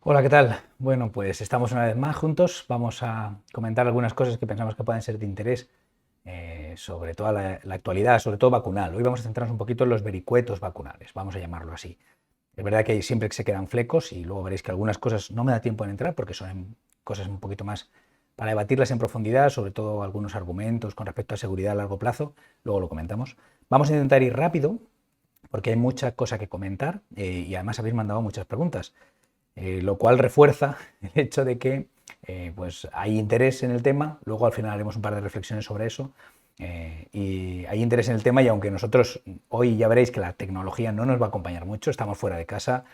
Hola, ¿qué tal? Bueno, pues estamos una vez más juntos. Vamos a comentar algunas cosas que pensamos que pueden ser de interés sobre toda la actualidad, sobre todo vacunal. Hoy vamos a centrarnos un poquito en los vericuetos vacunales, vamos a llamarlo así. Es verdad que siempre se quedan flecos y luego veréis que algunas cosas no me da tiempo en entrar porque son cosas un poquito más para debatirlas en profundidad, sobre todo algunos argumentos con respecto a seguridad a largo plazo. Luego lo comentamos. Vamos a intentar ir rápido porque hay mucha cosa que comentar y además habéis mandado muchas preguntas. Lo cual refuerza el hecho de que pues hay interés en el tema. Luego al final haremos un par de reflexiones sobre eso. Y hay interés en el tema y aunque nosotros hoy ya veréis que la tecnología no nos va a acompañar mucho, estamos fuera de casa,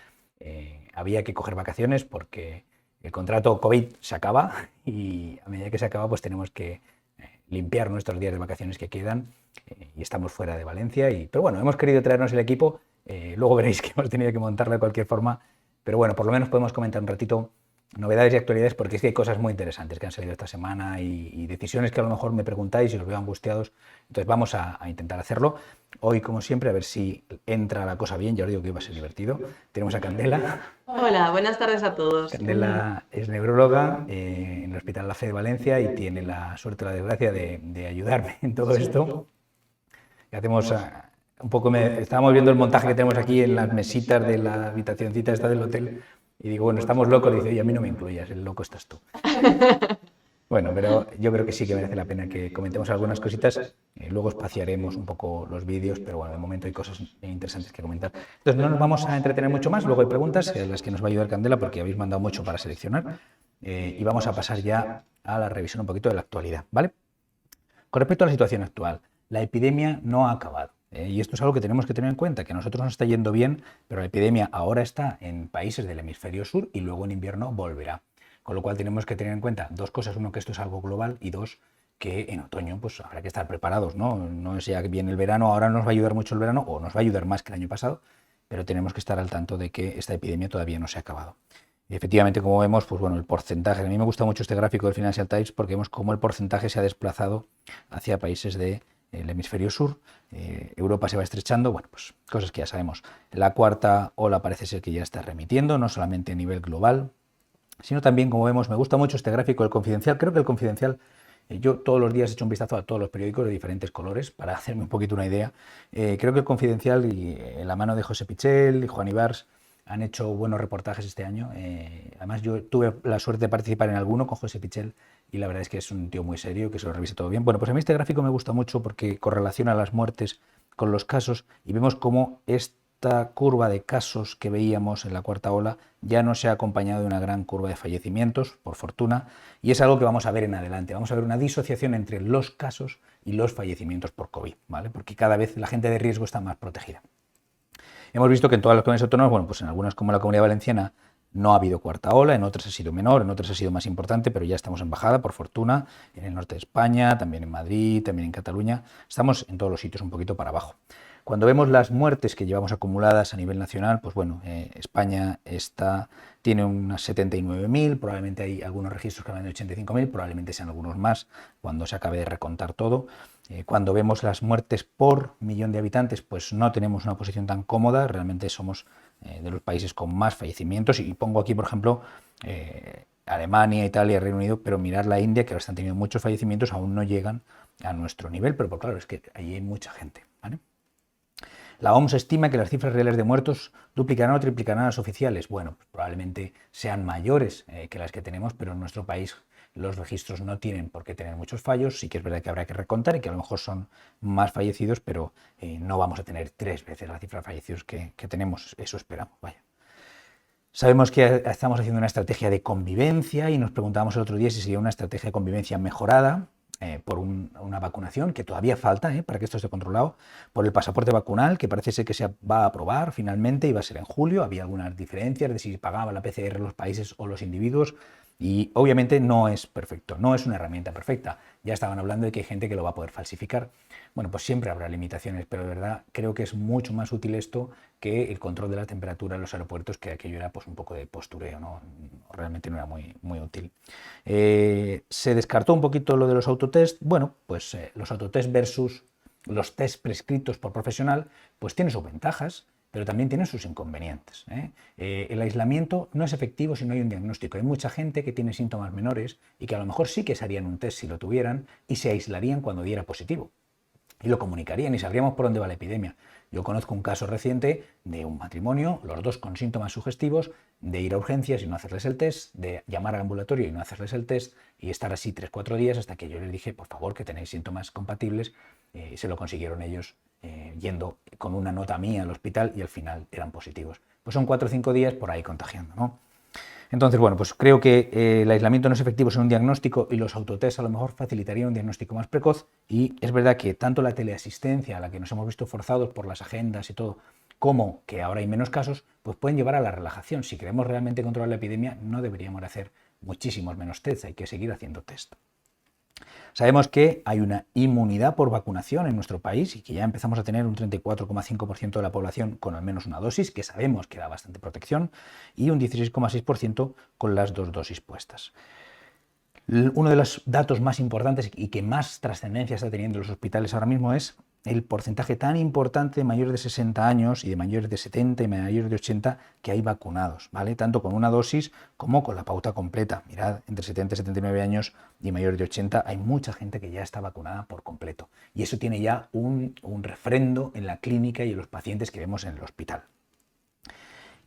había que coger vacaciones porque el contrato COVID se acaba y a medida que se acaba pues tenemos que limpiar nuestros días de vacaciones que quedan y estamos fuera de Valencia. Pero bueno, hemos querido traernos el equipo, luego veréis que hemos tenido que montarlo de cualquier forma. Pero bueno, por lo menos podemos comentar un ratito novedades y actualidades porque es que hay cosas muy interesantes que han salido esta semana y decisiones que a lo mejor me preguntáis y os veo angustiados. Entonces vamos a intentar hacerlo. Hoy, como siempre, a ver si entra la cosa bien. Ya os digo que iba a ser divertido. Tenemos a Candela. Hola, buenas tardes a todos. Candela es neuróloga en el Hospital La Fe de Valencia y tiene la suerte o la desgracia de ayudarme en todo esto. Que hacemos un poco, estábamos viendo el montaje que tenemos aquí en las mesitas de la habitacioncita esta del hotel y digo, bueno, estamos locos. Dice, oye, a mí no me incluyas, el loco estás tú. Bueno, pero yo creo que sí que merece la pena que comentemos algunas cositas. Luego espaciaremos un poco los vídeos, pero bueno, de momento hay cosas interesantes que comentar. Entonces, no nos vamos a entretener mucho más. Luego hay preguntas, las que nos va a ayudar Candela, porque habéis mandado mucho para seleccionar. Y vamos a pasar ya a la revisión un poquito de la actualidad, ¿vale? Con respecto a la situación actual, la epidemia no ha acabado. Y esto es algo que tenemos que tener en cuenta, que a nosotros nos está yendo bien, pero la epidemia ahora está en países del hemisferio sur y luego en invierno volverá. Con lo cual tenemos que tener en cuenta dos cosas. Uno, que esto es algo global y dos, que en otoño pues habrá que estar preparados, ¿no? No es ya que viene el verano, ahora nos va a ayudar mucho el verano o nos va a ayudar más que el año pasado, pero tenemos que estar al tanto de que esta epidemia todavía no se ha acabado. Y efectivamente, como vemos, pues bueno, el porcentaje, a mí me gusta mucho este gráfico del Financial Times porque vemos cómo el porcentaje se ha desplazado hacia países del hemisferio sur. Europa se va estrechando, bueno, pues cosas que ya sabemos. La cuarta ola parece ser que ya está remitiendo, no solamente a nivel global, sino también, como vemos, me gusta mucho este gráfico del Confidencial. Creo que el Confidencial, yo todos los días he hecho un vistazo a todos los periódicos de diferentes colores para hacerme un poquito una idea. Creo que el Confidencial y la mano de José Pichel y Juan Ibars han hecho buenos reportajes este año. Además, yo tuve la suerte de participar en alguno con José Pichel y la verdad es que es un tío muy serio, que se lo revise todo bien. Bueno, pues a mí este gráfico me gusta mucho porque correlaciona las muertes con los casos y vemos cómo esta curva de casos que veíamos en la cuarta ola ya no se ha acompañado de una gran curva de fallecimientos, por fortuna, y es algo que vamos a ver en adelante. Vamos a ver una disociación entre los casos y los fallecimientos por COVID, ¿vale? Porque cada vez la gente de riesgo está más protegida. Hemos visto que en todas las comunidades autónomas, bueno, pues en algunas como la Comunidad Valenciana no ha habido cuarta ola, en otras ha sido menor, en otras ha sido más importante, pero ya estamos en bajada, por fortuna, en el norte de España, también en Madrid, también en Cataluña, estamos en todos los sitios un poquito para abajo. Cuando vemos las muertes que llevamos acumuladas a nivel nacional, pues bueno, España tiene unas 79.000, probablemente hay algunos registros que hablan de 85.000, probablemente sean algunos más cuando se acabe de recontar todo. Cuando vemos las muertes por millón de habitantes, pues no tenemos una posición tan cómoda, realmente somos de los países con más fallecimientos y pongo aquí, por ejemplo, Alemania, Italia, Reino Unido, pero mirar la India, que ahora están teniendo muchos fallecimientos, aún no llegan a nuestro nivel, pero claro, es que allí hay mucha gente, ¿vale? La OMS estima que las cifras reales de muertos duplicarán o triplicarán a las oficiales. Bueno, pues probablemente sean mayores que las que tenemos, pero en nuestro país los registros no tienen por qué tener muchos fallos. Sí que es verdad que habrá que recontar y que a lo mejor son más fallecidos, pero no vamos a tener 3 veces la cifra de fallecidos que tenemos. Eso esperamos, vaya. Sabemos que estamos haciendo una estrategia de convivencia y nos preguntábamos el otro día si sería una estrategia de convivencia mejorada por una vacunación, que todavía falta para que esto esté controlado, por el pasaporte vacunal, que parece ser que se va a aprobar finalmente y va a ser en julio. Había algunas diferencias de si pagaba la PCR los países o los individuos y obviamente no es perfecto, no es una herramienta perfecta. Ya estaban hablando de que hay gente que lo va a poder falsificar. Bueno, pues siempre habrá limitaciones, pero de verdad creo que es mucho más útil esto que el control de la temperatura en los aeropuertos, que aquello era pues un poco de postureo, ¿no? Realmente no era muy, muy útil. Se descartó un poquito lo de los autotest. Bueno, pues los autotest versus los test prescritos por profesional, pues tiene sus ventajas. pero también tiene sus inconvenientes, ¿eh? El aislamiento no es efectivo si no hay un diagnóstico. Hay mucha gente que tiene síntomas menores y que a lo mejor sí que se harían un test si lo tuvieran y se aislarían cuando diera positivo. Y lo comunicarían y sabríamos por dónde va la epidemia. Yo conozco un caso reciente de un matrimonio, los dos con síntomas sugestivos, de ir a urgencias y no hacerles el test, de llamar al ambulatorio y no hacerles el test y estar así 3-4 días hasta que yo les dije, por favor, que tenéis síntomas compatibles. Se lo consiguieron ellos yendo con una nota mía al hospital y al final eran positivos. Pues son 4 o 5 días por ahí contagiando, ¿no? Entonces, bueno, pues creo que el aislamiento no es efectivo sin un diagnóstico y los autotests a lo mejor facilitarían un diagnóstico más precoz, y es verdad que tanto la teleasistencia a la que nos hemos visto forzados por las agendas y todo, como que ahora hay menos casos, pues pueden llevar a la relajación. Si queremos realmente controlar la epidemia, no deberíamos hacer muchísimos menos tests, hay que seguir haciendo test. Sabemos que hay una inmunidad por vacunación en nuestro país y que ya empezamos a tener un 34,5% de la población con al menos una dosis, que sabemos que da bastante protección, y un 16,6% con las 2 dosis puestas. Uno de los datos más importantes y que más trascendencia está teniendo en los hospitales ahora mismo es el porcentaje tan importante de mayores de 60 años y de mayores de 70 y mayores de 80 que hay vacunados, ¿vale? Tanto con una dosis como con la pauta completa. Mirad, entre 70 y 79 años y mayores de 80 hay mucha gente que ya está vacunada por completo. Y eso tiene ya un refrendo en la clínica y en los pacientes que vemos en el hospital.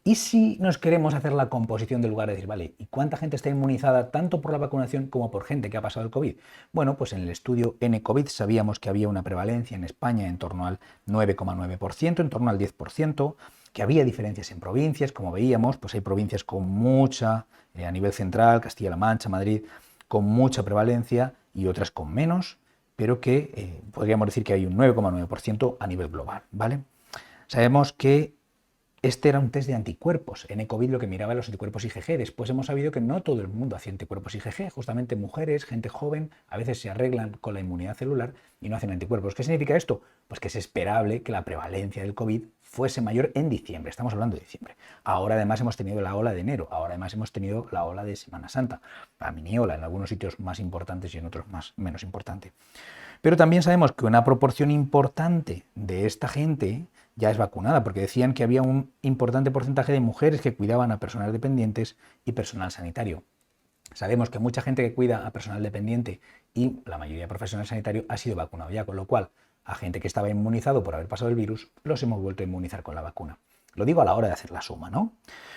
Y si nos queremos hacer la composición del lugar, de decir, vale, ¿y cuánta gente está inmunizada tanto por la vacunación como por gente que ha pasado el COVID? Bueno, pues en el estudio N-COVID sabíamos que había una prevalencia en España en torno al 9,9%, en torno al 10%, que había diferencias en provincias, como veíamos, pues hay provincias con mucha, a nivel central, Castilla-La Mancha, Madrid, con mucha prevalencia y otras con menos, pero que podríamos decir que hay un 9,9% a nivel global, ¿vale? Sabemos que este era un test de anticuerpos. En COVID lo que miraba era los anticuerpos IgG. Después hemos sabido que no todo el mundo hacía anticuerpos IgG. Justamente mujeres, gente joven, a veces se arreglan con la inmunidad celular y no hacen anticuerpos. ¿Qué significa esto? Pues que es esperable que la prevalencia del COVID fuese mayor en diciembre. Estamos hablando de diciembre. Ahora además hemos tenido la ola de enero. Ahora además hemos tenido la ola de Semana Santa. La mini ola en algunos sitios más importantes y en otros menos importante. Pero también sabemos que una proporción importante de esta gente ya es vacunada, porque decían que había un importante porcentaje de mujeres que cuidaban a personas dependientes y personal sanitario. Sabemos que mucha gente que cuida a personal dependiente y la mayoría de profesional sanitario ha sido vacunado ya, con lo cual a gente que estaba inmunizado por haber pasado el virus los hemos vuelto a inmunizar con la vacuna. Lo digo a la hora de hacer la suma, ¿no?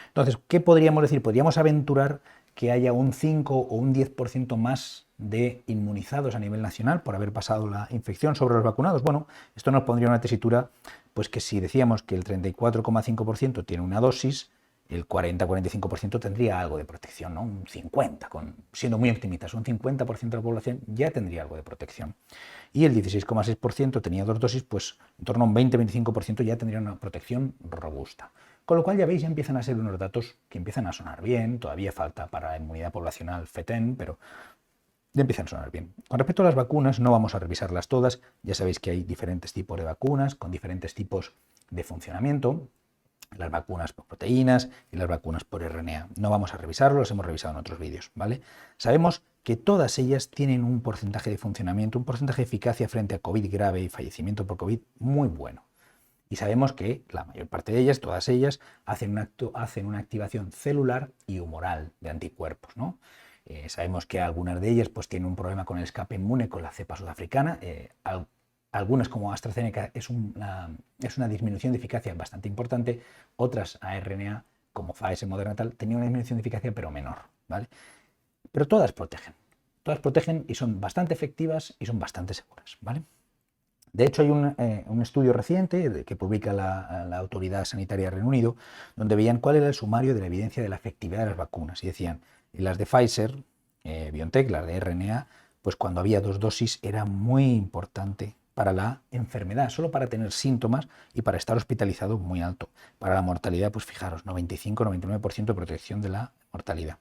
Entonces, ¿qué podríamos decir? Podríamos aventurar que haya un 5 o un 10% más de inmunizados a nivel nacional por haber pasado la infección sobre los vacunados. Bueno, esto nos pondría una tesitura, pues que si decíamos que el 34,5% tiene una dosis, el 40-45% tendría algo de protección, ¿no? Un 50%, siendo muy optimistas, un 50% de la población ya tendría algo de protección. Y el 16,6% tenía 2 dosis, pues en torno a un 20-25% ya tendría una protección robusta. Con lo cual ya veis, ya empiezan a ser unos datos que empiezan a sonar bien. Todavía falta para la inmunidad poblacional FETEN, pero ya empiezan a sonar bien. Con respecto a las vacunas, no vamos a revisarlas todas. Ya sabéis que hay diferentes tipos de vacunas con diferentes tipos de funcionamiento. Las vacunas por proteínas y las vacunas por RNA. No vamos a revisarlo, los hemos revisado en otros vídeos, ¿vale? Sabemos que todas ellas tienen un porcentaje de funcionamiento, un porcentaje de eficacia frente a COVID grave y fallecimiento por COVID muy bueno. Y sabemos que la mayor parte de ellas, todas ellas, hacen una activación celular y humoral de anticuerpos, ¿no? Sabemos que algunas de ellas pues, tienen un problema con el escape inmune con la cepa sudafricana. Algunas, como AstraZeneca, es una disminución de eficacia bastante importante. Otras, ARNA, como Pfizer, Moderna, tal, tenían una disminución de eficacia pero menor, ¿vale? Pero todas protegen. Todas protegen y son bastante efectivas y son bastante seguras, ¿vale? De hecho, hay un estudio reciente que publica la Autoridad Sanitaria de Reino Unido, donde veían cuál era el sumario de la evidencia de la efectividad de las vacunas. Y decían, las de Pfizer, BioNTech, las de RNA, pues cuando había 2 dosis era muy importante para la enfermedad, solo para tener síntomas y para estar hospitalizado muy alto. Para la mortalidad, pues fijaros, 95-99% de protección de la mortalidad.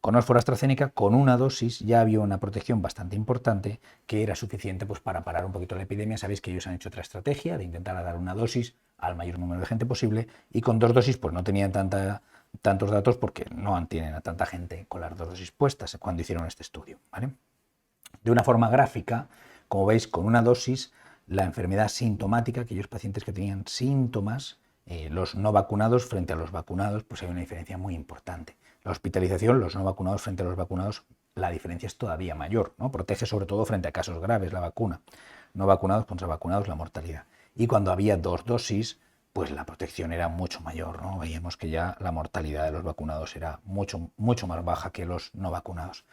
Con Oxford AstraZeneca, con una dosis ya había una protección bastante importante que era suficiente pues, para parar un poquito la epidemia. Sabéis que ellos han hecho otra estrategia de intentar dar una dosis al mayor número de gente posible y con 2 dosis pues no tenían tantos datos porque no tienen a tanta gente con las 2 dosis puestas cuando hicieron este estudio, ¿vale? De una forma gráfica, como veis, con una dosis, la enfermedad sintomática, aquellos pacientes que tenían síntomas, los no vacunados frente a los vacunados, pues hay una diferencia muy importante. La hospitalización, los no vacunados frente a los vacunados, la diferencia es todavía mayor, ¿no? Protege sobre todo frente a casos graves la vacuna. No vacunados contra vacunados, la mortalidad. Y cuando había 2 dosis, pues la protección era mucho mayor, ¿no? Veíamos que ya la mortalidad de los vacunados era mucho más baja que los no vacunados.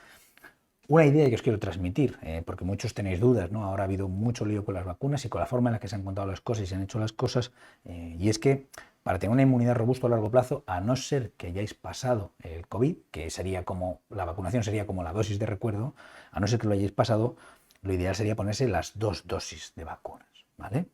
Una idea que os quiero transmitir, porque muchos tenéis dudas, ¿no? Ahora ha habido mucho lío con las vacunas y con la forma en la que se han contado las cosas y se han hecho las cosas, y es que para tener una inmunidad robusta a largo plazo, a no ser que hayáis pasado el COVID, que sería como la vacunación sería como la dosis de recuerdo, a no ser que lo hayáis pasado, lo ideal sería ponerse las 2 dosis de vacunas, ¿vale?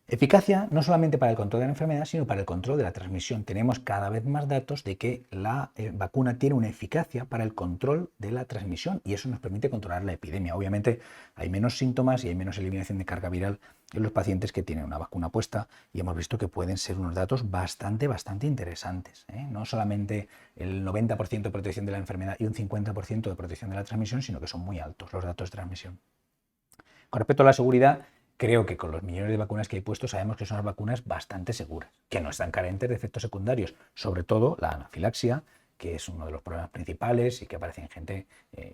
Eficacia no solamente para el control de la enfermedad, sino para el control de la transmisión. Tenemos cada vez más datos de que la vacuna tiene una eficacia para el control de la transmisión y eso nos permite controlar la epidemia. Obviamente hay menos síntomas y hay menos eliminación de carga viral en los pacientes que tienen una vacuna puesta y hemos visto que pueden ser unos datos bastante interesantes, ¿eh? No solamente el 90% de protección de la enfermedad y un 50% de protección de la transmisión, sino que son muy altos los datos de transmisión. Con respecto a la seguridad, creo que con los millones de vacunas que hay puestos sabemos que son unas vacunas bastante seguras, que no están carentes de efectos secundarios, sobre todo la anafilaxia, que es uno de los problemas principales y que aparece en gente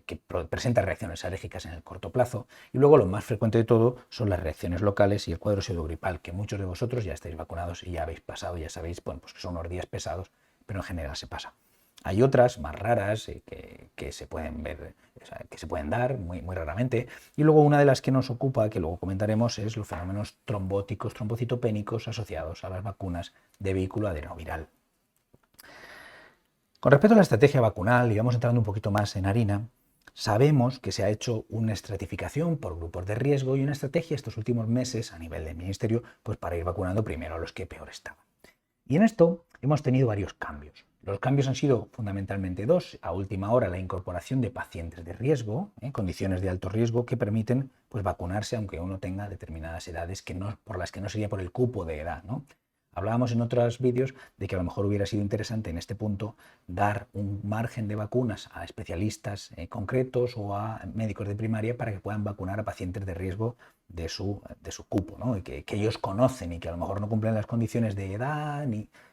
que presenta reacciones alérgicas en el corto plazo. Y luego lo más frecuente de todo son las reacciones locales y el cuadro pseudogripal, que muchos de vosotros ya estáis vacunados y ya habéis pasado, ya sabéis, bueno, pues que son unos días pesados, pero en general se pasa. Hay otras más raras que se pueden ver, o sea, que se pueden dar muy raramente. Y luego una de las que nos ocupa, que luego comentaremos, es los fenómenos trombóticos, trombocitopénicos asociados a las vacunas de vehículo adenoviral. Con respecto a la estrategia vacunal, y vamos entrando un poquito más en harina, sabemos que se ha hecho una estratificación por grupos de riesgo y una estrategia estos últimos meses a nivel del ministerio, pues para ir vacunando primero a los que peor estaban. Y en esto hemos tenido varios cambios. Los cambios han sido fundamentalmente 2. A última hora, la incorporación de pacientes de riesgo, condiciones de alto riesgo que permiten pues, vacunarse aunque uno tenga determinadas edades por las que no sería por el cupo de edad, ¿no? Hablábamos en otros vídeos de que a lo mejor hubiera sido interesante en este punto dar un margen de vacunas a especialistas concretos o a médicos de primaria para que puedan vacunar a pacientes de riesgo de su cupo, ¿no? Y que ellos conocen y que a lo mejor no cumplen las condiciones de edad,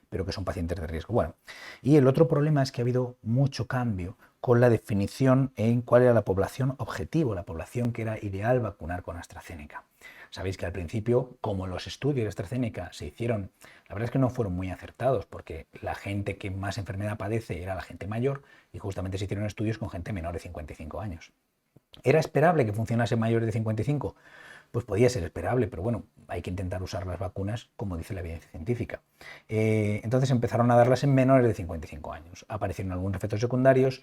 pero que son pacientes de riesgo. Bueno, y el otro problema es que ha habido mucho cambio con la definición en cuál era la población objetivo, la población que era ideal vacunar con AstraZeneca. Sabéis que al principio, como los estudios de AstraZeneca se hicieron, la verdad es que no fueron muy acertados porque la gente que más enfermedad padece era la gente mayor y justamente se hicieron estudios con gente menor de 55 años. ¿Era esperable que funcionase mayores de 55? Pues podía ser esperable, pero bueno, hay que intentar usar las vacunas como dice la evidencia científica. Entonces empezaron a darlas en menores de 55 años. Aparecieron algunos efectos secundarios,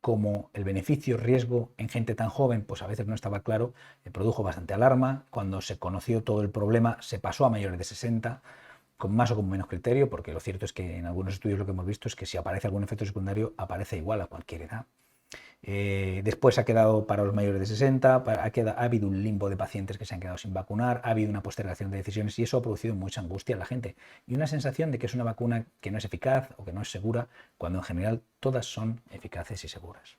como el beneficio-riesgo en gente tan joven, pues a veces no estaba claro, produjo bastante alarma. Cuando se conoció todo el problema, se pasó a mayores de 60, con más o con menos criterio, porque lo cierto es que en algunos estudios lo que hemos visto es que si aparece algún efecto secundario, aparece igual a cualquier edad. Después ha quedado para los mayores de 60, ha habido un limbo de pacientes que se han quedado sin vacunar, ha habido una postergación de decisiones y eso ha producido mucha angustia a la gente y una sensación de que es una vacuna que no es eficaz o que no es segura, cuando en general todas son eficaces y seguras.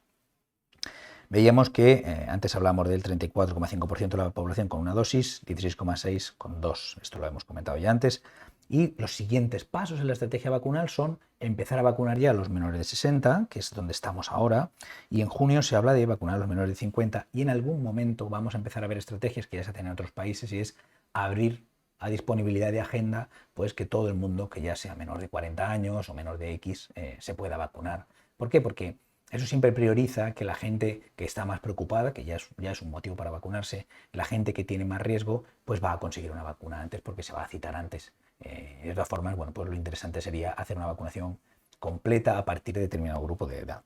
Veíamos que antes hablábamos del 34,5% de la población con una dosis, 16,6% con 2, esto lo hemos comentado ya antes. Y los siguientes pasos en la estrategia vacunal son empezar a vacunar ya a los menores de 60, que es donde estamos ahora, y en junio se habla de vacunar a los menores de 50 y en algún momento vamos a empezar a ver estrategias que ya se hacen en otros países y es abrir a disponibilidad de agenda pues que todo el mundo que ya sea menor de 40 años o menor de X se pueda vacunar. ¿Por qué? Porque eso siempre prioriza que la gente que está más preocupada, que ya es un motivo para vacunarse, la gente que tiene más riesgo, pues va a conseguir una vacuna antes porque se va a citar antes. De todas formas, bueno, pues lo interesante sería hacer una vacunación completa a partir de determinado grupo de edad.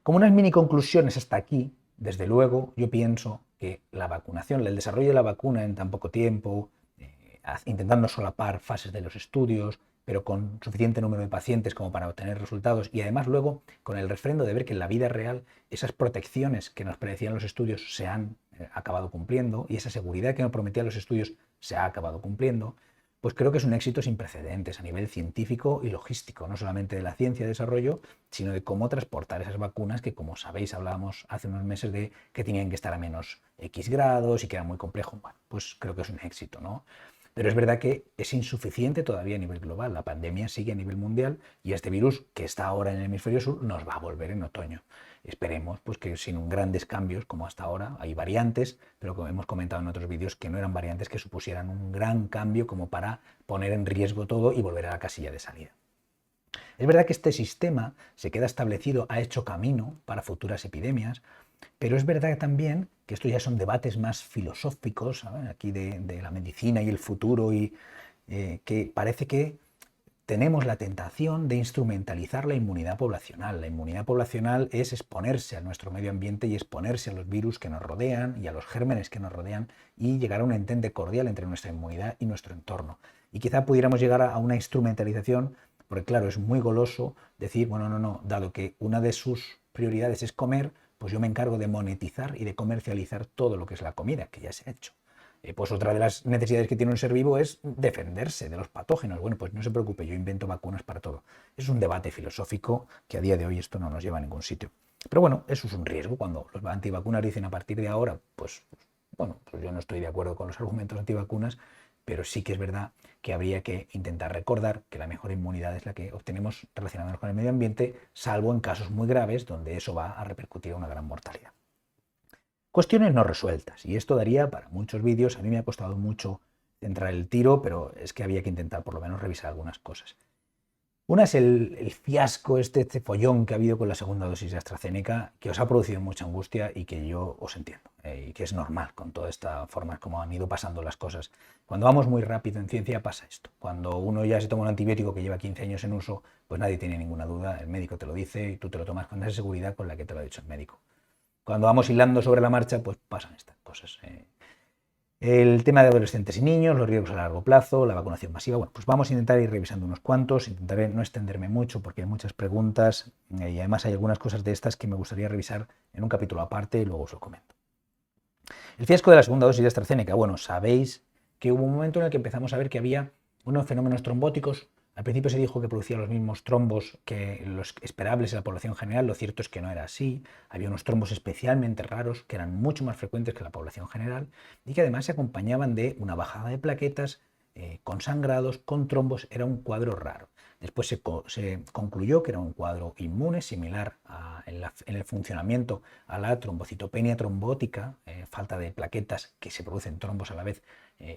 Como unas mini conclusiones hasta aquí, desde luego, yo pienso que la vacunación, el desarrollo de la vacuna en tan poco tiempo, intentando solapar fases de los estudios, pero con suficiente número de pacientes como para obtener resultados y además luego con el refrendo de ver que en la vida real esas protecciones que nos predecían los estudios se han acabado cumpliendo y esa seguridad que nos prometían los estudios se ha acabado cumpliendo, pues creo que es un éxito sin precedentes a nivel científico y logístico, no solamente de la ciencia y desarrollo, sino de cómo transportar esas vacunas que, como sabéis, hablábamos hace unos meses de que tenían que estar a menos X grados y que era muy complejo. Bueno, pues creo que es un éxito, ¿no? Pero es verdad que es insuficiente todavía a nivel global. La pandemia sigue a nivel mundial y este virus, que está ahora en el hemisferio sur, nos va a volver en otoño. Esperemos pues, que sin grandes cambios como hasta ahora, hay variantes, pero como hemos comentado en otros vídeos, que no eran variantes que supusieran un gran cambio como para poner en riesgo todo y volver a la casilla de salida. Es verdad que este sistema se queda establecido, ha hecho camino para futuras epidemias, pero es verdad también que estos ya son debates más filosóficos, ¿sabes? Aquí de la medicina y el futuro, y que parece que tenemos la tentación de instrumentalizar la inmunidad poblacional. La inmunidad poblacional es exponerse a nuestro medio ambiente y exponerse a los virus que nos rodean y a los gérmenes que nos rodean y llegar a un entente cordial entre nuestra inmunidad y nuestro entorno. Y quizá pudiéramos llegar a una instrumentalización, porque claro, es muy goloso decir, bueno, no, dado que una de sus prioridades es comer, pues yo me encargo de monetizar y de comercializar todo lo que es la comida, que ya se ha hecho. Pues otra de las necesidades que tiene un ser vivo es defenderse de los patógenos. Bueno, pues no se preocupe, yo invento vacunas para todo. Es un debate filosófico que a día de hoy esto no nos lleva a ningún sitio. Pero bueno, eso es un riesgo. Cuando los antivacunas dicen a partir de ahora, pues yo no estoy de acuerdo con los argumentos antivacunas, pero sí que es verdad que habría que intentar recordar que la mejor inmunidad es la que obtenemos relacionándonos con el medio ambiente, salvo en casos muy graves donde eso va a repercutir en una gran mortalidad. Cuestiones no resueltas, y esto daría para muchos vídeos. A mí me ha costado mucho centrar el tiro, pero es que había que intentar por lo menos revisar algunas cosas. Una es el fiasco, este follón que ha habido con la segunda dosis de AstraZeneca, que os ha producido mucha angustia y que yo os entiendo, y que es normal con toda esta forma como han ido pasando las cosas. Cuando vamos muy rápido en ciencia pasa esto. Cuando uno ya se toma un antibiótico que lleva 15 años en uso, pues nadie tiene ninguna duda, el médico te lo dice y tú te lo tomas con esa seguridad con la que te lo ha dicho el médico. Cuando vamos hilando sobre la marcha, pues pasan estas cosas. El tema de adolescentes y niños, los riesgos a largo plazo, la vacunación masiva. Bueno, pues vamos a intentar ir revisando unos cuantos. Intentaré no extenderme mucho porque hay muchas preguntas y además hay algunas cosas de estas que me gustaría revisar en un capítulo aparte y luego os lo comento. El fiasco de la segunda dosis de AstraZeneca. Bueno, sabéis que hubo un momento en el que empezamos a ver que había unos fenómenos trombóticos. Al principio se dijo que producía los mismos trombos que los esperables en la población general. Lo cierto es que no era así. Había unos trombos especialmente raros que eran mucho más frecuentes que la población general y que además se acompañaban de una bajada de plaquetas, con sangrados, con trombos. Era un cuadro raro. Después se concluyó que era un cuadro inmune similar en el funcionamiento a la trombocitopenia trombótica, falta de plaquetas que se producen trombos a la vez,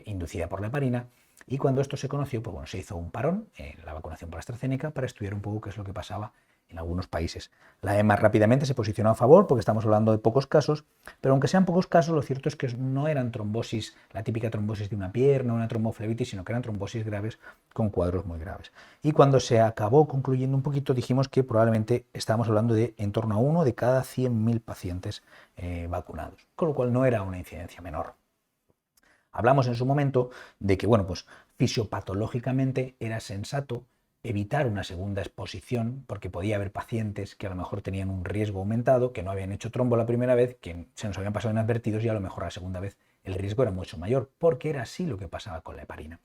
inducida por la heparina. Y cuando esto se conoció, pues bueno, se hizo un parón en la vacunación por AstraZeneca para estudiar un poco qué es lo que pasaba en algunos países. La EMA rápidamente se posicionó a favor porque estamos hablando de pocos casos, pero aunque sean pocos casos, lo cierto es que no eran trombosis, la típica trombosis de una pierna, una tromboflebitis, sino que eran trombosis graves con cuadros muy graves. Y cuando se acabó concluyendo un poquito, dijimos que probablemente estábamos hablando de en torno a 1 de cada 100.000 pacientes vacunados, con lo cual no era una incidencia menor. Hablamos en su momento de que, bueno, pues fisiopatológicamente era sensato evitar una segunda exposición porque podía haber pacientes que a lo mejor tenían un riesgo aumentado, que no habían hecho trombo la primera vez, que se nos habían pasado inadvertidos y a lo mejor la segunda vez el riesgo era mucho mayor, porque era así lo que pasaba con la heparina.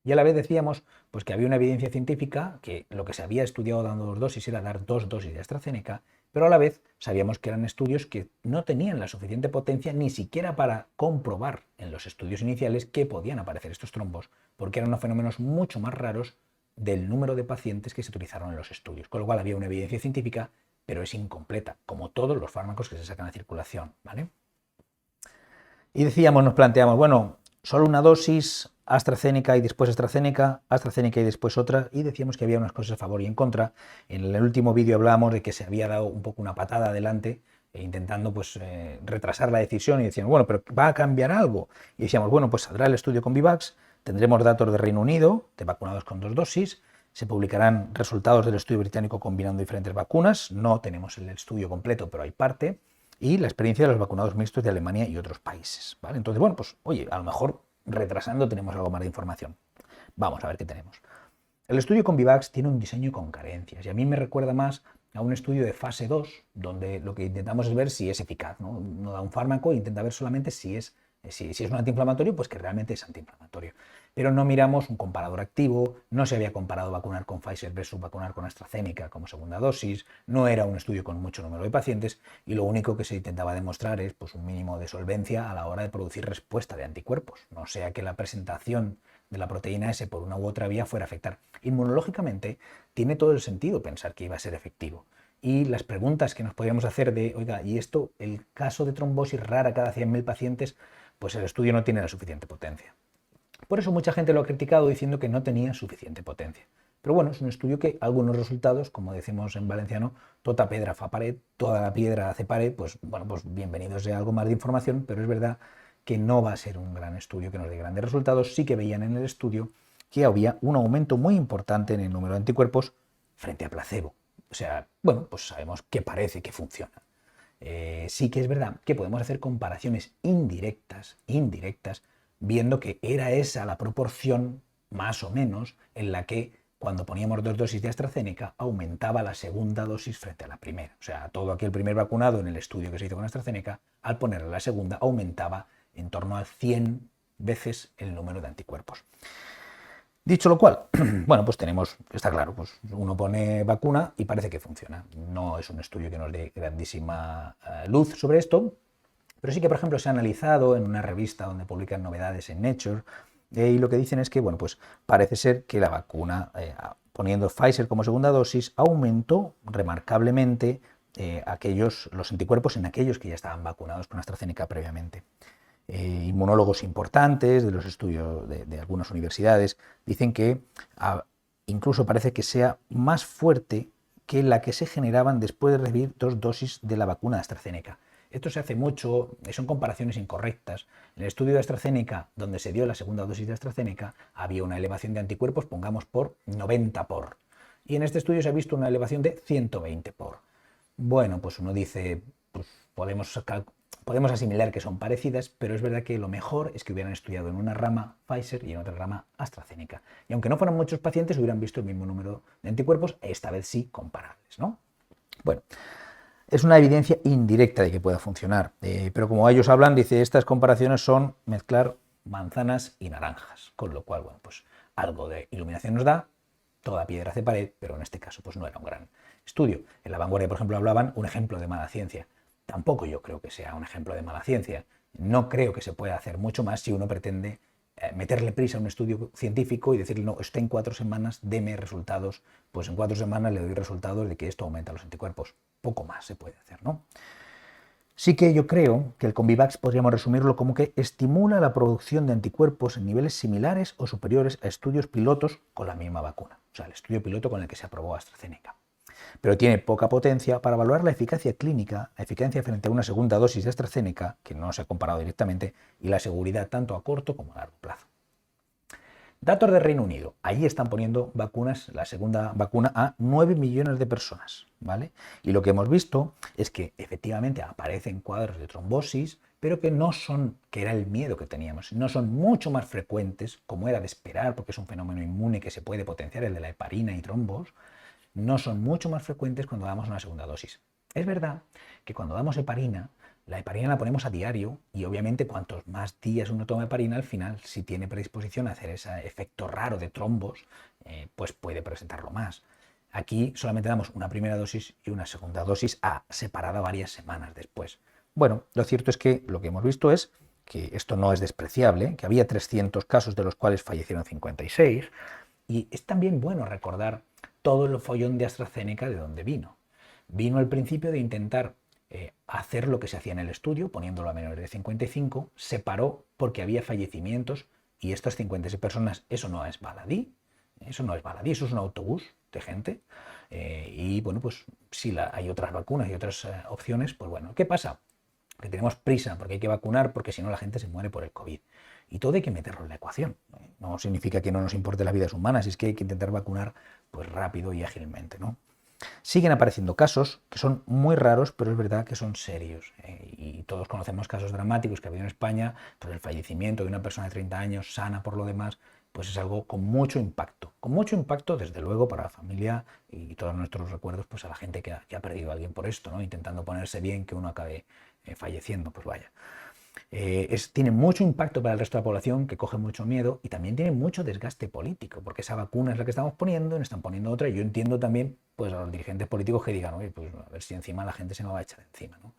Y a la vez decíamos pues, que había una evidencia científica que lo que se había estudiado dando 2 dosis era dar 2 dosis de AstraZeneca, pero a la vez sabíamos que eran estudios que no tenían la suficiente potencia ni siquiera para comprobar en los estudios iniciales que podían aparecer estos trombos, porque eran unos fenómenos mucho más raros del número de pacientes que se utilizaron en los estudios. Con lo cual había una evidencia científica, pero es incompleta, como todos los fármacos que se sacan a circulación, ¿vale? Y decíamos, nos planteamos, bueno, solo una dosis, AstraZeneca y después AstraZeneca y después otra, y decíamos que había unas cosas a favor y en contra. En el último vídeo hablábamos de que se había dado un poco una patada adelante, intentando pues retrasar la decisión, y decíamos, bueno, pero ¿va a cambiar algo? Y decíamos, bueno, pues saldrá el estudio con Vivax, tendremos datos de Reino Unido, de vacunados con 2 dosis, se publicarán resultados del estudio británico combinando diferentes vacunas, no tenemos el estudio completo, pero hay parte, y la experiencia de los vacunados mixtos de Alemania y otros países, ¿vale? Entonces, bueno, pues oye, a lo mejor retrasando tenemos algo más de información. Vamos a ver qué tenemos. El estudio con Vivax tiene un diseño con carencias y a mí me recuerda más a un estudio de fase 2, donde lo que intentamos es ver si es eficaz, ¿no? Uno da un fármaco e intenta ver solamente si es un antiinflamatorio, pues que realmente es antiinflamatorio. Pero no miramos un comparador activo, no se había comparado vacunar con Pfizer versus vacunar con AstraZeneca como segunda dosis, no era un estudio con mucho número de pacientes y lo único que se intentaba demostrar es pues, un mínimo de solvencia a la hora de producir respuesta de anticuerpos. No sea que la presentación de la proteína S por una u otra vía fuera a afectar. Inmunológicamente tiene todo el sentido pensar que iba a ser efectivo. Y las preguntas que nos podríamos hacer de, oiga, ¿y esto, el caso de trombosis rara cada 100.000 pacientes? Pues el estudio no tiene la suficiente potencia. Por eso mucha gente lo ha criticado diciendo que no tenía suficiente potencia. Pero bueno, es un estudio que algunos resultados, como decimos en valenciano, tota pedra fa pared, toda la piedra hace pared, pues bueno, pues bienvenidos sea algo más de información, pero es verdad que no va a ser un gran estudio que nos dé grandes resultados. Sí que veían en el estudio que había un aumento muy importante en el número de anticuerpos frente a placebo. O sea, bueno, pues sabemos que parece que funciona. Sí que es verdad que podemos hacer comparaciones indirectas, viendo que era esa la proporción, más o menos, en la que cuando poníamos 2 dosis de AstraZeneca aumentaba la segunda dosis frente a la primera. O sea, todo aquel primer vacunado en el estudio que se hizo con AstraZeneca, al ponerle la segunda aumentaba en torno a 100 veces el número de anticuerpos. Dicho lo cual, bueno, pues está claro, pues uno pone vacuna y parece que funciona. No es un estudio que nos dé grandísima luz sobre esto, pero sí que, por ejemplo, se ha analizado en una revista donde publican novedades en Nature, y lo que dicen es que, bueno, pues parece ser que la vacuna, poniendo Pfizer como segunda dosis, aumentó remarcablemente los anticuerpos en aquellos que ya estaban vacunados con AstraZeneca previamente. Inmunólogos importantes de los estudios de algunas universidades dicen que incluso parece que sea más fuerte que la que se generaban después de recibir 2 dosis de la vacuna de AstraZeneca. Esto se hace mucho, son comparaciones incorrectas. En el estudio de AstraZeneca, donde se dio la segunda dosis de AstraZeneca, había una elevación de anticuerpos, pongamos por 90 por. Y en este estudio se ha visto una elevación de 120 por. Bueno, pues uno dice, pues podemos asimilar que son parecidas, pero es verdad que lo mejor es que hubieran estudiado en una rama Pfizer y en otra rama AstraZeneca. Y aunque no fueran muchos pacientes, hubieran visto el mismo número de anticuerpos, esta vez sí comparables, ¿no? Bueno, es una evidencia indirecta de que pueda funcionar, pero como ellos hablan, dice, estas comparaciones son mezclar manzanas y naranjas, con lo cual, bueno, pues algo de iluminación nos da, toda piedra hace pared, pero en este caso pues no era un gran estudio. En La Vanguardia, por ejemplo, hablaban un ejemplo de mala ciencia. Tampoco yo creo que sea un ejemplo de mala ciencia. No creo que se pueda hacer mucho más si uno pretende meterle prisa a un estudio científico y decirle, no, esto en 4 semanas, deme resultados. Pues en 4 semanas le doy resultados de que esto aumenta los anticuerpos. Poco más se puede hacer, ¿no? Sí que yo creo que el Convivax podríamos resumirlo como que estimula la producción de anticuerpos en niveles similares o superiores a estudios pilotos con la misma vacuna. O sea, el estudio piloto con el que se aprobó AstraZeneca. Pero tiene poca potencia para evaluar la eficacia clínica, la eficacia frente a una segunda dosis de AstraZeneca, que no se ha comparado directamente, y la seguridad tanto a corto como a largo plazo. Datos del Reino Unido. Allí están poniendo vacunas, la segunda vacuna, a 9 millones de personas, ¿vale? Y lo que hemos visto es que efectivamente aparecen cuadros de trombosis, pero que no son, que era el miedo que teníamos, no son mucho más frecuentes, como era de esperar, porque es un fenómeno inmune que se puede potenciar, el de la heparina y trombos, no son mucho más frecuentes cuando damos una segunda dosis. Es verdad que cuando damos heparina, la heparina la ponemos a diario y obviamente cuantos más días uno toma heparina, al final, si tiene predisposición a hacer ese efecto raro de trombos, pues puede presentarlo más. Aquí solamente damos una primera dosis y una segunda dosis separada varias semanas después. Bueno, lo cierto es que lo que hemos visto es que esto no es despreciable, que había 300 casos de los cuales fallecieron 56, y es también bueno recordar todo el follón de AstraZeneca de dónde vino. Vino al principio de intentar hacer lo que se hacía en el estudio, poniéndolo a menores de 55, se paró porque había fallecimientos y estas 56 personas, eso no es baladí, eso es un autobús de gente. Y bueno, pues si hay otras vacunas y otras opciones, pues bueno, ¿qué pasa? Que tenemos prisa porque hay que vacunar porque si no la gente se muere por el COVID. Y todo hay que meterlo en la ecuación. No significa que no nos importe las vidas humanas, es que hay que intentar vacunar pues rápido y ágilmente, ¿no? Siguen apareciendo casos que son muy raros, pero es verdad que son serios. Y todos conocemos casos dramáticos que ha habido en España, pues el fallecimiento de una persona de 30 años, sana por lo demás, pues es algo con mucho impacto. Con mucho impacto, desde luego, para la familia y todos nuestros recuerdos pues a la gente que ha perdido a alguien por esto, ¿no? Intentando ponerse bien que uno acabe falleciendo, pues vaya. Tiene mucho impacto para el resto de la población, que coge mucho miedo, y también tiene mucho desgaste político, porque esa vacuna es la que estamos poniendo, y nos están poniendo otra, y yo entiendo también pues, a los dirigentes políticos que digan, oye, pues a ver si encima la gente se me va a echar encima, ¿no?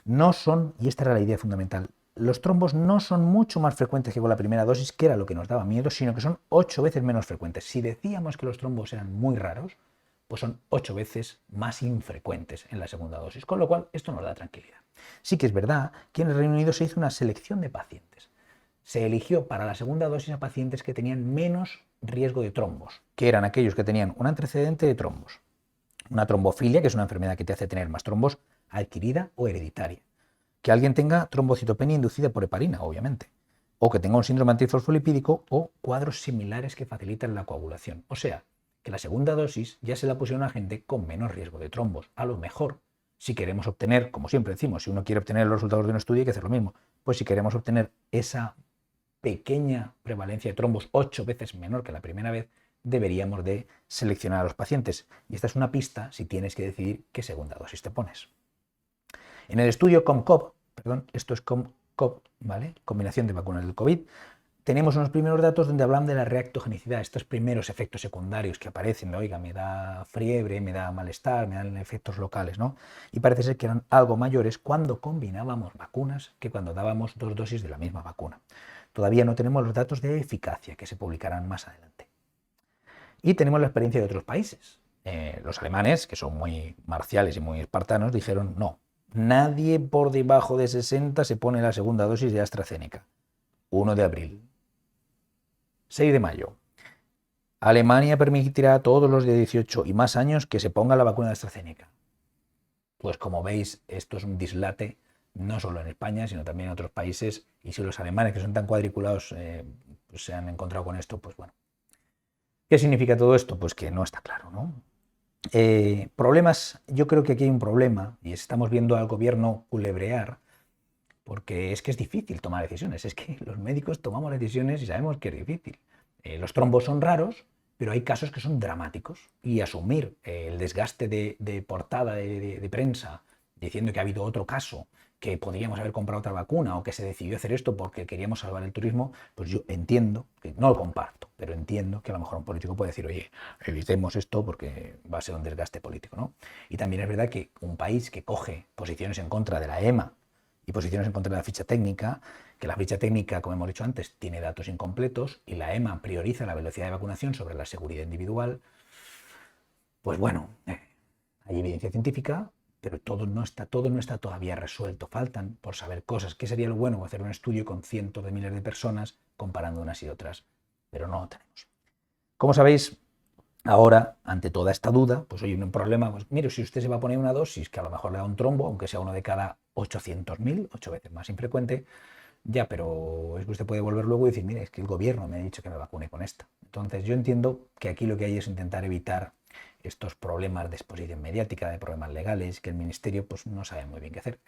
No son, y esta era la idea fundamental, los trombos no son mucho más frecuentes que con la primera dosis, que era lo que nos daba miedo, sino que son 8 veces menos frecuentes. Si decíamos que los trombos eran muy raros, pues son 8 veces más infrecuentes en la segunda dosis, con lo cual esto nos da tranquilidad. Sí que es verdad que en el Reino Unido se hizo una selección de pacientes. Se eligió para la segunda dosis a pacientes que tenían menos riesgo de trombos, que eran aquellos que tenían un antecedente de trombos. Una trombofilia, que es una enfermedad que te hace tener más trombos, adquirida o hereditaria. Que alguien tenga trombocitopenia inducida por heparina, obviamente. O que tenga un síndrome antifosfolipídico o cuadros similares que facilitan la coagulación. O sea, que la segunda dosis ya se la pusieron a gente con menos riesgo de trombos. A lo mejor, si queremos obtener, como siempre decimos, si uno quiere obtener los resultados de un estudio hay que hacer lo mismo. Pues si queremos obtener esa pequeña prevalencia de trombos 8 veces menor que la primera vez, deberíamos de seleccionar a los pacientes. Y esta es una pista si tienes que decidir qué segunda dosis te pones. En el estudio COMCOV, esto es COMCOV, ¿vale? Combinación de vacunas del COVID, tenemos unos primeros datos donde hablan de la reactogenicidad, estos primeros efectos secundarios que aparecen, ¿no? Oiga, me da fiebre, me da malestar, me dan efectos locales, ¿no? Y parece ser que eran algo mayores cuando combinábamos vacunas que cuando dábamos 2 dosis de la misma vacuna. Todavía no tenemos los datos de eficacia, que se publicarán más adelante. Y tenemos la experiencia de otros países. Los alemanes, que son muy marciales y muy espartanos, dijeron no, nadie por debajo de 60 se pone la segunda dosis de AstraZeneca. 1 de abril. 6 de mayo. Alemania permitirá a todos los de 18 y más años que se ponga la vacuna de AstraZeneca. Pues como veis, esto es un dislate, no solo en España, sino también en otros países. Y si los alemanes, que son tan cuadriculados, pues se han encontrado con esto, pues bueno. ¿Qué significa todo esto? Pues que no está claro, ¿no? Problemas, yo creo que aquí hay un problema, y estamos viendo al gobierno culebrear, porque es que es difícil tomar decisiones, es que los médicos tomamos decisiones y sabemos que es difícil. Los trombos son raros, pero hay casos que son dramáticos, y asumir el desgaste de portada de prensa diciendo que ha habido otro caso, que podríamos haber comprado otra vacuna o que se decidió hacer esto porque queríamos salvar el turismo, pues yo entiendo, que no lo comparto, pero entiendo que a lo mejor un político puede decir, oye, evitemos esto porque va a ser un desgaste político, ¿no? Y también es verdad que un país que coge posiciones en contra de la EMA y posiciones en contra de la ficha técnica, que la ficha técnica, como hemos dicho antes, tiene datos incompletos y la EMA prioriza la velocidad de vacunación sobre la seguridad individual, pues bueno, hay evidencia científica, pero todo no está todavía resuelto. Faltan por saber cosas. ¿Qué sería lo bueno? Hacer un estudio con cientos de miles de personas comparando unas y otras, pero no lo tenemos. Como sabéis, ahora, ante toda esta duda, pues hay un problema, pues mire, si usted se va a poner una dosis que a lo mejor le da un trombo, aunque sea uno de cada 800.000, 8 veces más infrecuente, ya, pero es que usted puede volver luego y decir, mire, es que el gobierno me ha dicho que me vacune con esta. Entonces yo entiendo que aquí lo que hay es intentar evitar estos problemas de exposición mediática, de problemas legales, que el ministerio pues no sabe muy bien qué hacer.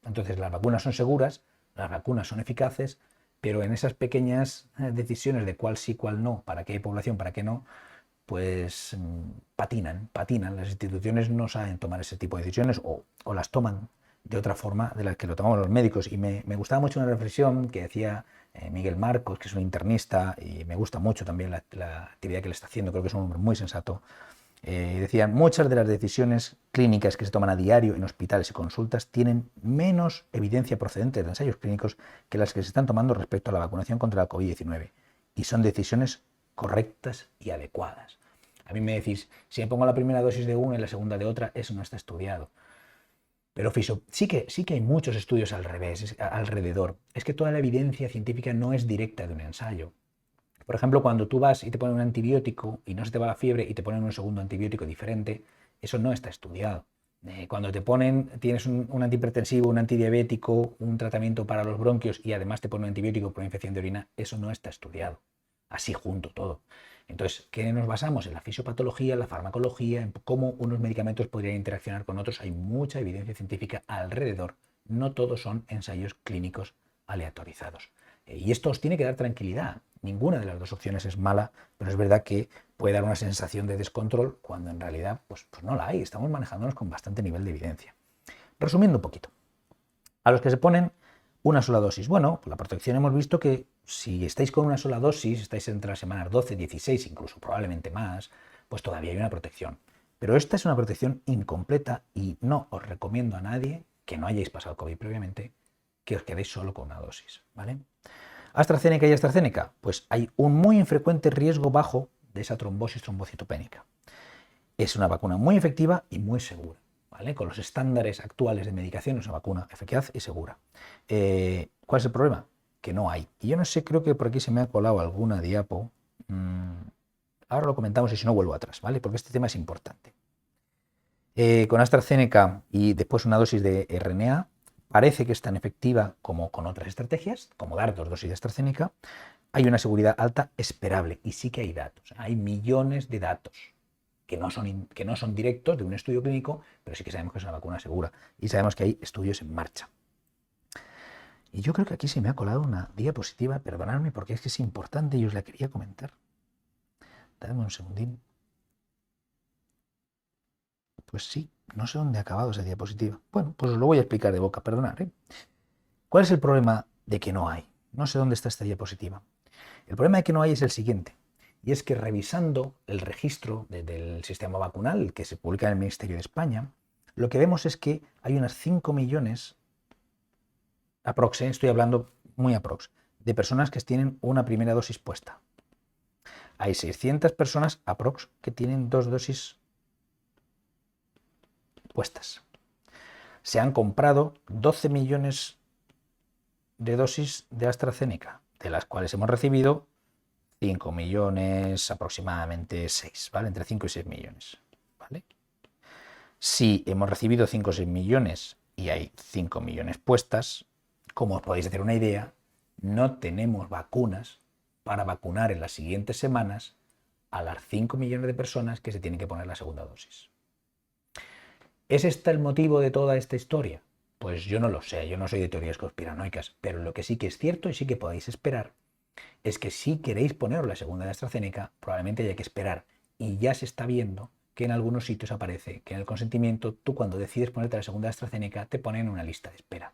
Entonces las vacunas son seguras, las vacunas son eficaces, pero en esas pequeñas decisiones de cuál sí, cuál no, para qué población, para qué no, pues patinan. Las instituciones no saben tomar ese tipo de decisiones o las toman de otra forma de la que lo tomamos los médicos. Y me gustaba mucho una reflexión que decía Miguel Marcos, que es un internista, y me gusta mucho también la actividad que le está haciendo, creo que es un hombre muy sensato. Decía, muchas de las decisiones clínicas que se toman a diario en hospitales y consultas tienen menos evidencia procedente de ensayos clínicos que las que se están tomando respecto a la vacunación contra la COVID-19. Y son decisiones correctas y adecuadas. A mí me decís, si me pongo la primera dosis de una y la segunda de otra, eso no está estudiado. Pero sí que hay muchos estudios al revés, alrededor. Es que toda la evidencia científica no es directa de un ensayo. Por ejemplo, cuando tú vas y te ponen un antibiótico y no se te va la fiebre y te ponen un segundo antibiótico diferente, eso no está estudiado. Cuando te ponen, tienes un antihipertensivo, un antidiabético, un tratamiento para los bronquios y además te ponen un antibiótico por una infección de orina, eso no está estudiado. Así junto todo. Entonces, ¿qué nos basamos? En la fisiopatología, en la farmacología, en cómo unos medicamentos podrían interaccionar con otros. Hay mucha evidencia científica alrededor. No todos son ensayos clínicos aleatorizados. Y esto os tiene que dar tranquilidad. Ninguna de las dos opciones es mala, pero es verdad que puede dar una sensación de descontrol cuando en realidad pues no la hay. Estamos manejándonos con bastante nivel de evidencia. Resumiendo un poquito. A los que se ponen una sola dosis. Bueno, por la protección hemos visto que si estáis con una sola dosis, estáis entre las semanas 12, 16, incluso probablemente más, pues todavía hay una protección. Pero esta es una protección incompleta y no os recomiendo a nadie que no hayáis pasado COVID previamente que os quedéis solo con una dosis, ¿vale? AstraZeneca y AstraZeneca, pues hay un muy infrecuente riesgo bajo de esa trombosis trombocitopénica. Es una vacuna muy efectiva y muy segura, ¿vale? Con los estándares actuales de medicación es una vacuna eficaz y segura. ¿Cuál es el problema? Que no hay. Y yo no sé, creo que por aquí se me ha colado alguna diapo. Ahora lo comentamos y si no vuelvo atrás, ¿vale? Porque este tema es importante. Con AstraZeneca y después una dosis de RNA, parece que es tan efectiva como con otras estrategias, como dar 2 dosis de AstraZeneca. Hay una seguridad alta esperable y sí que hay datos. Hay millones de datos que no son directos de un estudio clínico, pero sí que sabemos que es una vacuna segura y sabemos que hay estudios en marcha. Y yo creo que aquí se me ha colado una diapositiva, perdonadme porque es que es importante y os la quería comentar. Dadme un segundín. Pues sí, no sé dónde ha acabado esa diapositiva. Bueno, pues os lo voy a explicar de boca, perdonad, ¿eh? ¿Cuál es el problema de que no hay? No sé dónde está esta diapositiva. El problema de que no hay es el siguiente, y es que revisando el registro del sistema vacunal que se publica en el Ministerio de España, lo que vemos es que hay unas 5 millones, aprox, estoy hablando muy aprox, de personas que tienen una primera dosis puesta. Hay 600 personas aprox que tienen 2 dosis puestas. Se han comprado 12 millones de dosis de AstraZeneca, de las cuales hemos recibido 5 millones, aproximadamente 6, ¿vale? Entre 5 y 6 millones, ¿vale? Si hemos recibido 5 o 6 millones y hay 5 millones puestas, como os podéis hacer una idea, no tenemos vacunas para vacunar en las siguientes semanas a las 5 millones de personas que se tienen que poner la segunda dosis. ¿Es este el motivo de toda esta historia? Pues yo no lo sé, yo no soy de teorías conspiranoicas, pero lo que sí que es cierto y sí que podéis esperar es que si queréis poneros la segunda de AstraZeneca, probablemente haya que esperar. Y ya se está viendo que en algunos sitios aparece que en el consentimiento, tú cuando decides ponerte la segunda de AstraZeneca, te ponen una lista de espera.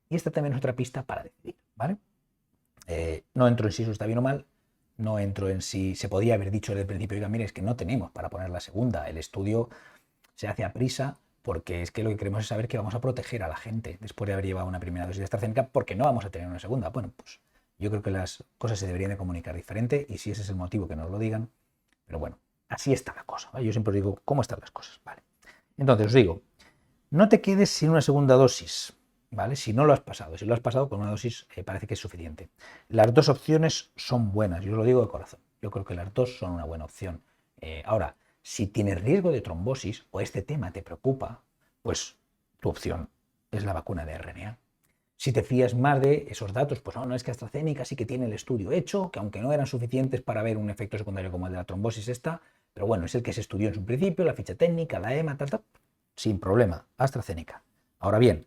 Y esta también es otra pista para decidir, ¿vale? No entro en si eso está bien o mal, no entro en si se podía haber dicho desde el principio, oiga, mire, es que no tenemos para poner la segunda, el estudio se hace a prisa porque es que lo que queremos es saber que vamos a proteger a la gente después de haber llevado una primera dosis de AstraZeneca porque no vamos a tener una segunda. Bueno, pues yo creo que las cosas se deberían de comunicar diferente y si ese es el motivo que nos lo digan, pero bueno, así está la cosa, ¿vale? Yo siempre os digo cómo están las cosas, ¿vale? Entonces os digo, no te quedes sin una segunda dosis, ¿vale? Si no lo has pasado, si lo has pasado con una dosis parece que es suficiente. Las dos opciones son buenas, yo os lo digo de corazón, yo creo que las dos son una buena opción. Ahora, si tienes riesgo de trombosis o este tema te preocupa, pues tu opción es la vacuna de RNA. Si te fías más de esos datos, pues no es que AstraZeneca sí que tiene el estudio hecho, que aunque no eran suficientes para ver un efecto secundario como el de la trombosis esta, pero bueno, es el que se estudió en su principio, la ficha técnica, la EMA, tal, sin problema, AstraZeneca. Ahora bien,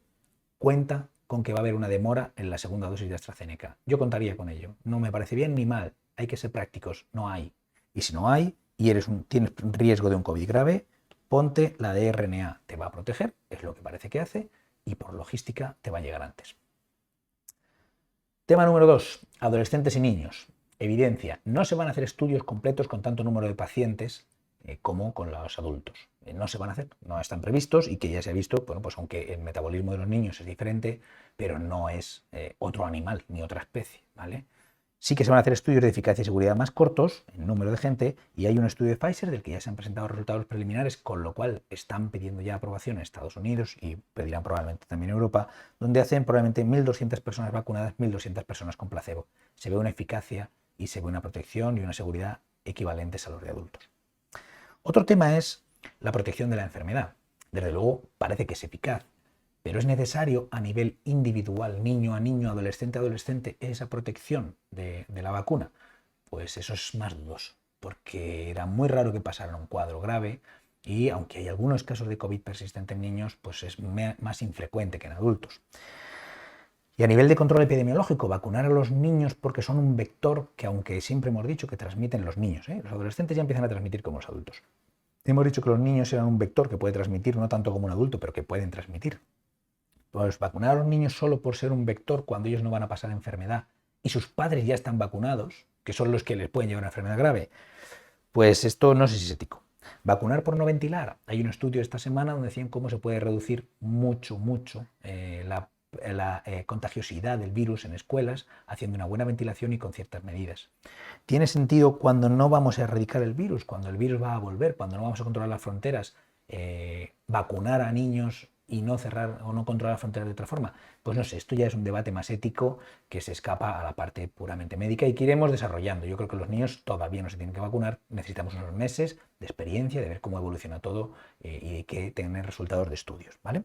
cuenta con que va a haber una demora en la segunda dosis de AstraZeneca. Yo contaría con ello. No me parece bien ni mal, hay que ser prácticos, no hay. Y si no hay, y tienes riesgo de un COVID grave, ponte la de RNA, te va a proteger, es lo que parece que hace, y por logística te va a llegar antes. Tema número 2, adolescentes y niños. Evidencia, no se van a hacer estudios completos con tanto número de pacientes como con los adultos. No se van a hacer, no están previstos y que ya se ha visto, bueno, pues aunque el metabolismo de los niños es diferente, pero no es otro animal ni otra especie, ¿vale? Sí que se van a hacer estudios de eficacia y seguridad más cortos, en número de gente, y hay un estudio de Pfizer del que ya se han presentado resultados preliminares, con lo cual están pidiendo ya aprobación en Estados Unidos y pedirán probablemente también en Europa, donde hacen probablemente 1.200 personas vacunadas, 1.200 personas con placebo. Se ve una eficacia y se ve una protección y una seguridad equivalentes a los de adultos. Otro tema es la protección de la enfermedad. Desde luego parece que es eficaz, pero es necesario a nivel individual, niño a niño, adolescente a adolescente, esa protección de la vacuna. Pues eso es más dudoso, porque era muy raro que pasara un cuadro grave y aunque hay algunos casos de COVID persistente en niños, pues es más infrecuente que en adultos. Y a nivel de control epidemiológico, vacunar a los niños porque son un vector que, aunque siempre hemos dicho que transmiten los niños, los adolescentes ya empiezan a transmitir como los adultos. Hemos dicho que los niños eran un vector que puede transmitir, no tanto como un adulto, pero que pueden transmitir. Pues vacunar a los niños solo por ser un vector cuando ellos no van a pasar enfermedad y sus padres ya están vacunados, que son los que les pueden llevar a una enfermedad grave, pues esto no sé si es ético. Vacunar por no ventilar. Hay un estudio esta semana donde decían cómo se puede reducir mucho la la contagiosidad del virus en escuelas, haciendo una buena ventilación y con ciertas medidas. Tiene sentido cuando no vamos a erradicar el virus, cuando el virus va a volver, cuando no vamos a controlar las fronteras, vacunar a niños y no cerrar o no controlar las fronteras de otra forma. Pues no sé, esto ya es un debate más ético que se escapa a la parte puramente médica y que iremos desarrollando. Yo creo que los niños todavía no se tienen que vacunar, necesitamos unos meses de experiencia, de ver cómo evoluciona todo y de que tener resultados de estudios, ¿vale?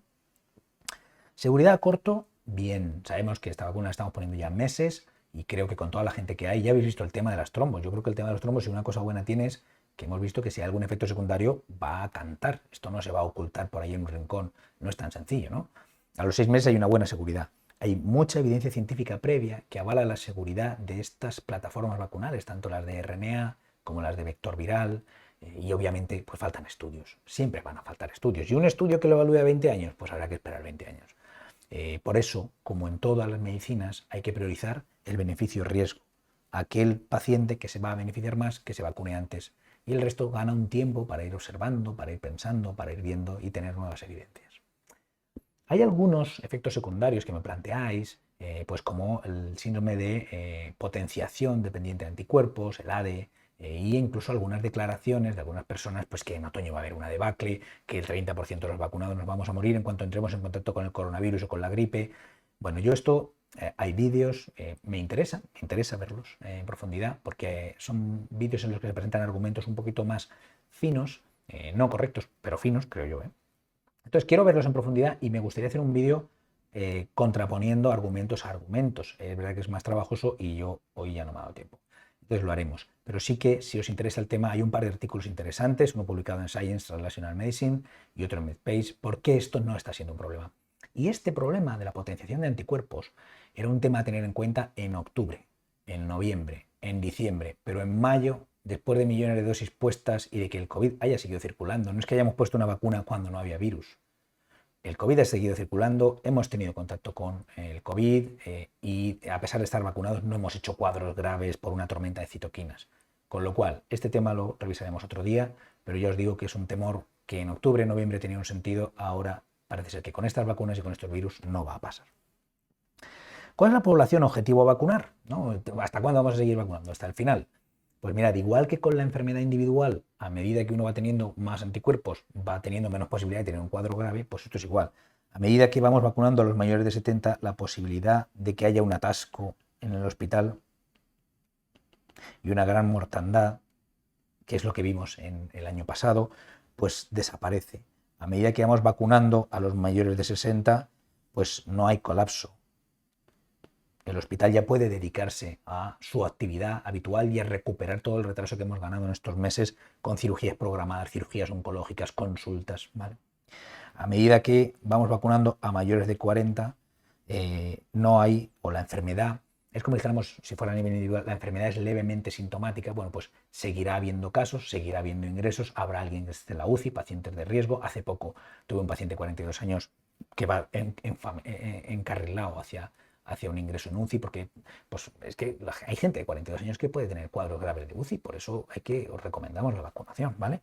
Seguridad a corto, bien, sabemos que esta vacuna la estamos poniendo ya meses y creo que con toda la gente que hay, ya habéis visto el tema de las trombos. Yo creo que el tema de los trombos, si una cosa buena tiene es que hemos visto que si hay algún efecto secundario va a cantar. Esto no se va a ocultar por ahí en un rincón, no es tan sencillo, ¿no? A los 6 meses hay una buena seguridad. Hay mucha evidencia científica previa que avala la seguridad de estas plataformas vacunales, tanto las de RNA como las de vector viral, y obviamente pues faltan estudios. Siempre van a faltar estudios. Y un estudio que lo evalúe a 20 años, pues habrá que esperar 20 años. Por eso, como en todas las medicinas, hay que priorizar el beneficio-riesgo. Aquel paciente que se va a beneficiar más, que se vacune antes. Y el resto gana un tiempo para ir observando, para ir pensando, para ir viendo y tener nuevas evidencias. Hay algunos efectos secundarios que me planteáis, pues como el síndrome de potenciación dependiente de anticuerpos, el ADE, e incluso algunas declaraciones de algunas personas pues que en otoño va a haber una debacle, que el 30% de los vacunados nos vamos a morir en cuanto entremos en contacto con el coronavirus o con la gripe. Bueno, yo esto, hay vídeos, me interesa verlos en profundidad, porque son vídeos en los que se presentan argumentos un poquito más finos, no correctos, pero finos, creo yo. Entonces quiero verlos en profundidad y me gustaría hacer un vídeo contraponiendo argumentos a argumentos. Es verdad que es más trabajoso y yo hoy ya no me ha dado tiempo. Entonces lo haremos. Pero sí que, si os interesa el tema, hay un par de artículos interesantes, uno publicado en Science Translational Medicine y otro en MedPage, por qué esto no está siendo un problema. Y este problema de la potenciación de anticuerpos era un tema a tener en cuenta en octubre, en noviembre, en diciembre, pero en mayo, después de millones de dosis puestas y de que el COVID haya seguido circulando, no es que hayamos puesto una vacuna cuando no había virus. El COVID ha seguido circulando, hemos tenido contacto con el COVID y a pesar de estar vacunados no hemos hecho cuadros graves por una tormenta de citoquinas. Con lo cual, este tema lo revisaremos otro día, pero ya os digo que es un temor que en octubre, noviembre tenía un sentido, ahora parece ser que con estas vacunas y con estos virus no va a pasar. ¿Cuál es la población objetivo a vacunar? ¿No? ¿Hasta cuándo vamos a seguir vacunando? ¿Hasta el final? Pues mirad, igual que con la enfermedad individual, a medida que uno va teniendo más anticuerpos, va teniendo menos posibilidad de tener un cuadro grave, pues esto es igual. A medida que vamos vacunando a los mayores de 70, la posibilidad de que haya un atasco en el hospital y una gran mortandad, que es lo que vimos en el año pasado, pues desaparece. A medida que vamos vacunando a los mayores de 60, pues no hay colapso. El hospital ya puede dedicarse a su actividad habitual y a recuperar todo el retraso que hemos ganado en estos meses con cirugías programadas, cirugías oncológicas, consultas, ¿vale? A medida que vamos vacunando a mayores de 40, no hay, o la enfermedad, es como dijéramos, si fuera a nivel individual, la enfermedad es levemente sintomática, bueno, pues seguirá habiendo casos, seguirá habiendo ingresos, habrá alguien que esté en la UCI, pacientes de riesgo. Hace poco tuve un paciente de 42 años que va encarrilado hacia un ingreso en UCI, porque pues, es que hay gente de 42 años que puede tener cuadros graves de UCI, por eso os recomendamos la vacunación, ¿vale?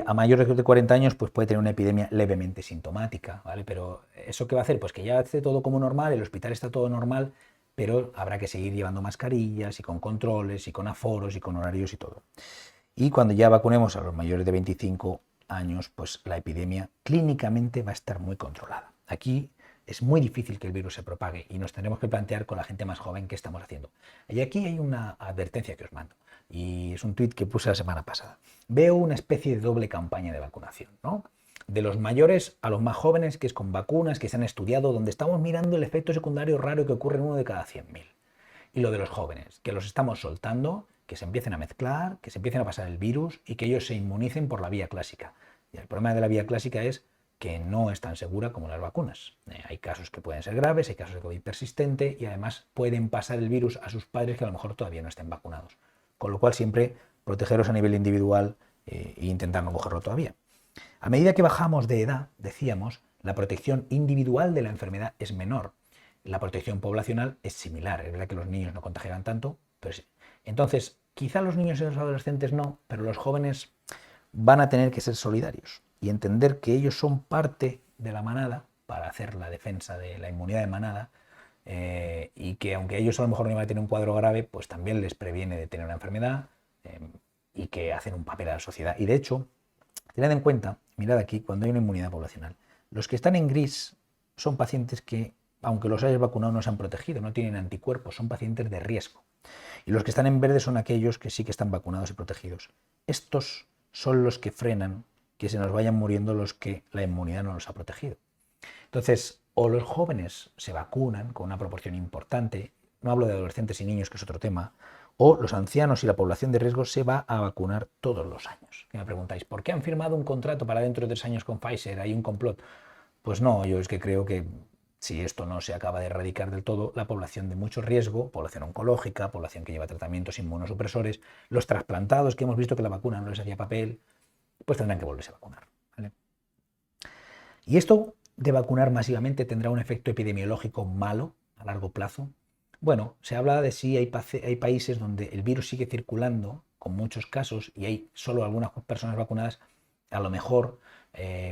A mayores de 40 años pues puede tener una epidemia levemente sintomática, ¿vale? Pero ¿eso qué va a hacer? Pues que ya esté todo como normal, el hospital está todo normal, pero habrá que seguir llevando mascarillas y con controles y con aforos y con horarios y todo. Y cuando ya vacunemos a los mayores de 25 años, pues la epidemia clínicamente va a estar muy controlada. Aquí es muy difícil que el virus se propague y nos tendremos que plantear con la gente más joven qué estamos haciendo. Y aquí hay una advertencia que os mando, y es un tuit que puse la semana pasada. Veo una especie de doble campaña de vacunación, ¿no? De los mayores a los más jóvenes, que es con vacunas que se han estudiado, donde estamos mirando el efecto secundario raro que ocurre en uno de cada 100.000. Y lo de los jóvenes, que los estamos soltando, que se empiecen a mezclar, que se empiecen a pasar el virus y que ellos se inmunicen por la vía clásica. Y el problema de la vía clásica es que no es tan segura como las vacunas. Hay casos que pueden ser graves, hay casos de COVID persistente y además pueden pasar el virus a sus padres que a lo mejor todavía no estén vacunados. Con lo cual siempre protegeros a nivel individual e intentar no cogerlo todavía. A medida que bajamos de edad, decíamos, la protección individual de la enfermedad es menor. La protección poblacional es similar. Es verdad que los niños no contagiarán tanto, pero sí. Entonces, quizá los niños y los adolescentes no, pero los jóvenes van a tener que ser solidarios y entender que ellos son parte de la manada para hacer la defensa de la inmunidad de manada, y que aunque ellos a lo mejor no van a tener un cuadro grave, pues también les previene de tener una enfermedad, y que hacen un papel a la sociedad. Y de hecho, tened en cuenta, mirad aquí, cuando hay una inmunidad poblacional, los que están en gris son pacientes que, aunque los hayas vacunado, no se han protegido, no tienen anticuerpos, son pacientes de riesgo. Y los que están en verde son aquellos que sí que están vacunados y protegidos. Estos son los que frenan que se nos vayan muriendo los que la inmunidad no los ha protegido. Entonces, o los jóvenes se vacunan con una proporción importante, no hablo de adolescentes y niños, que es otro tema, o los ancianos y la población de riesgo se va a vacunar todos los años. Y me preguntáis, ¿por qué han firmado un contrato para dentro de 3 años con Pfizer? ¿Hay un complot? Pues no, yo es que creo que si esto no se acaba de erradicar del todo, la población de mucho riesgo, población oncológica, población que lleva tratamientos inmunosupresores, los trasplantados, que hemos visto que la vacuna no les hacía papel, pues tendrán que volverse a vacunar, ¿vale? Y esto de vacunar masivamente tendrá un efecto epidemiológico malo a largo plazo. Bueno, se habla de si hay países donde el virus sigue circulando con muchos casos y hay solo algunas personas vacunadas. A lo mejor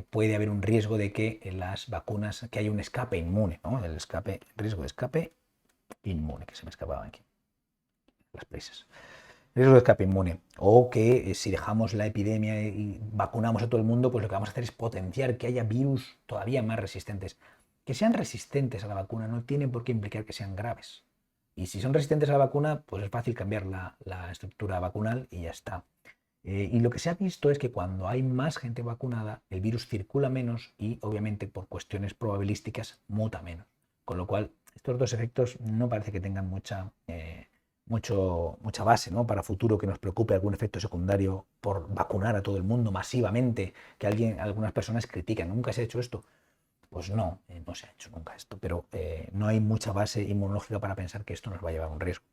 puede haber un riesgo de que en las vacunas, que haya un escape inmune, ¿no? El riesgo de escape inmune, que se me escapaba aquí, las prisas. Riesgo de escape inmune. O que si dejamos la epidemia y vacunamos a todo el mundo, pues lo que vamos a hacer es potenciar que haya virus todavía más resistentes. Que sean resistentes a la vacuna no tiene por qué implicar que sean graves. Y si son resistentes a la vacuna, pues es fácil cambiar la estructura vacunal y ya está. Y lo que se ha visto es que cuando hay más gente vacunada, el virus circula menos y obviamente por cuestiones probabilísticas muta menos. Con lo cual, estos dos efectos no parece que tengan mucha base, ¿no? Para futuro, que nos preocupe algún efecto secundario por vacunar a todo el mundo masivamente, que algunas personas critican. ¿Nunca se ha hecho esto? Pues no, no se ha hecho nunca esto, pero no hay mucha base inmunológica para pensar que esto nos va a llevar a un riesgo.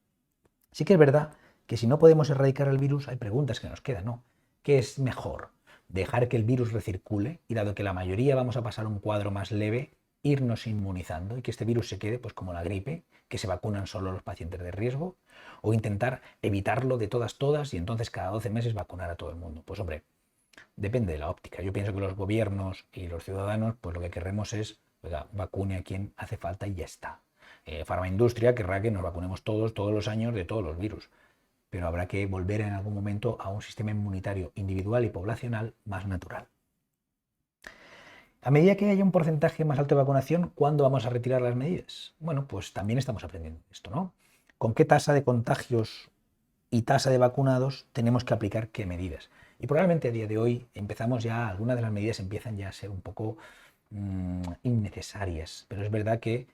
Sí que es verdad que si no podemos erradicar el virus, hay preguntas que nos quedan, ¿no? ¿Qué es mejor? ¿Dejar que el virus recircule y, dado que la mayoría vamos a pasar un cuadro más leve, irnos inmunizando y que este virus se quede, pues como la gripe, que se vacunan solo los pacientes de riesgo? ¿O intentar evitarlo de todas y entonces cada 12 meses vacunar a todo el mundo? Pues hombre, depende de la óptica. Yo pienso que los gobiernos y los ciudadanos, pues lo que queremos es, oiga, vacune a quien hace falta y ya está. Farmaindustria querrá que nos vacunemos todos los años de todos los virus, pero habrá que volver en algún momento a un sistema inmunitario individual y poblacional más natural. A medida que haya un porcentaje más alto de vacunación, ¿cuándo vamos a retirar las medidas? Bueno, pues también estamos aprendiendo esto, ¿no? ¿Con qué tasa de contagios y tasa de vacunados tenemos que aplicar qué medidas? Y probablemente a día de hoy algunas de las medidas empiezan ya a ser un poco innecesarias, pero es verdad que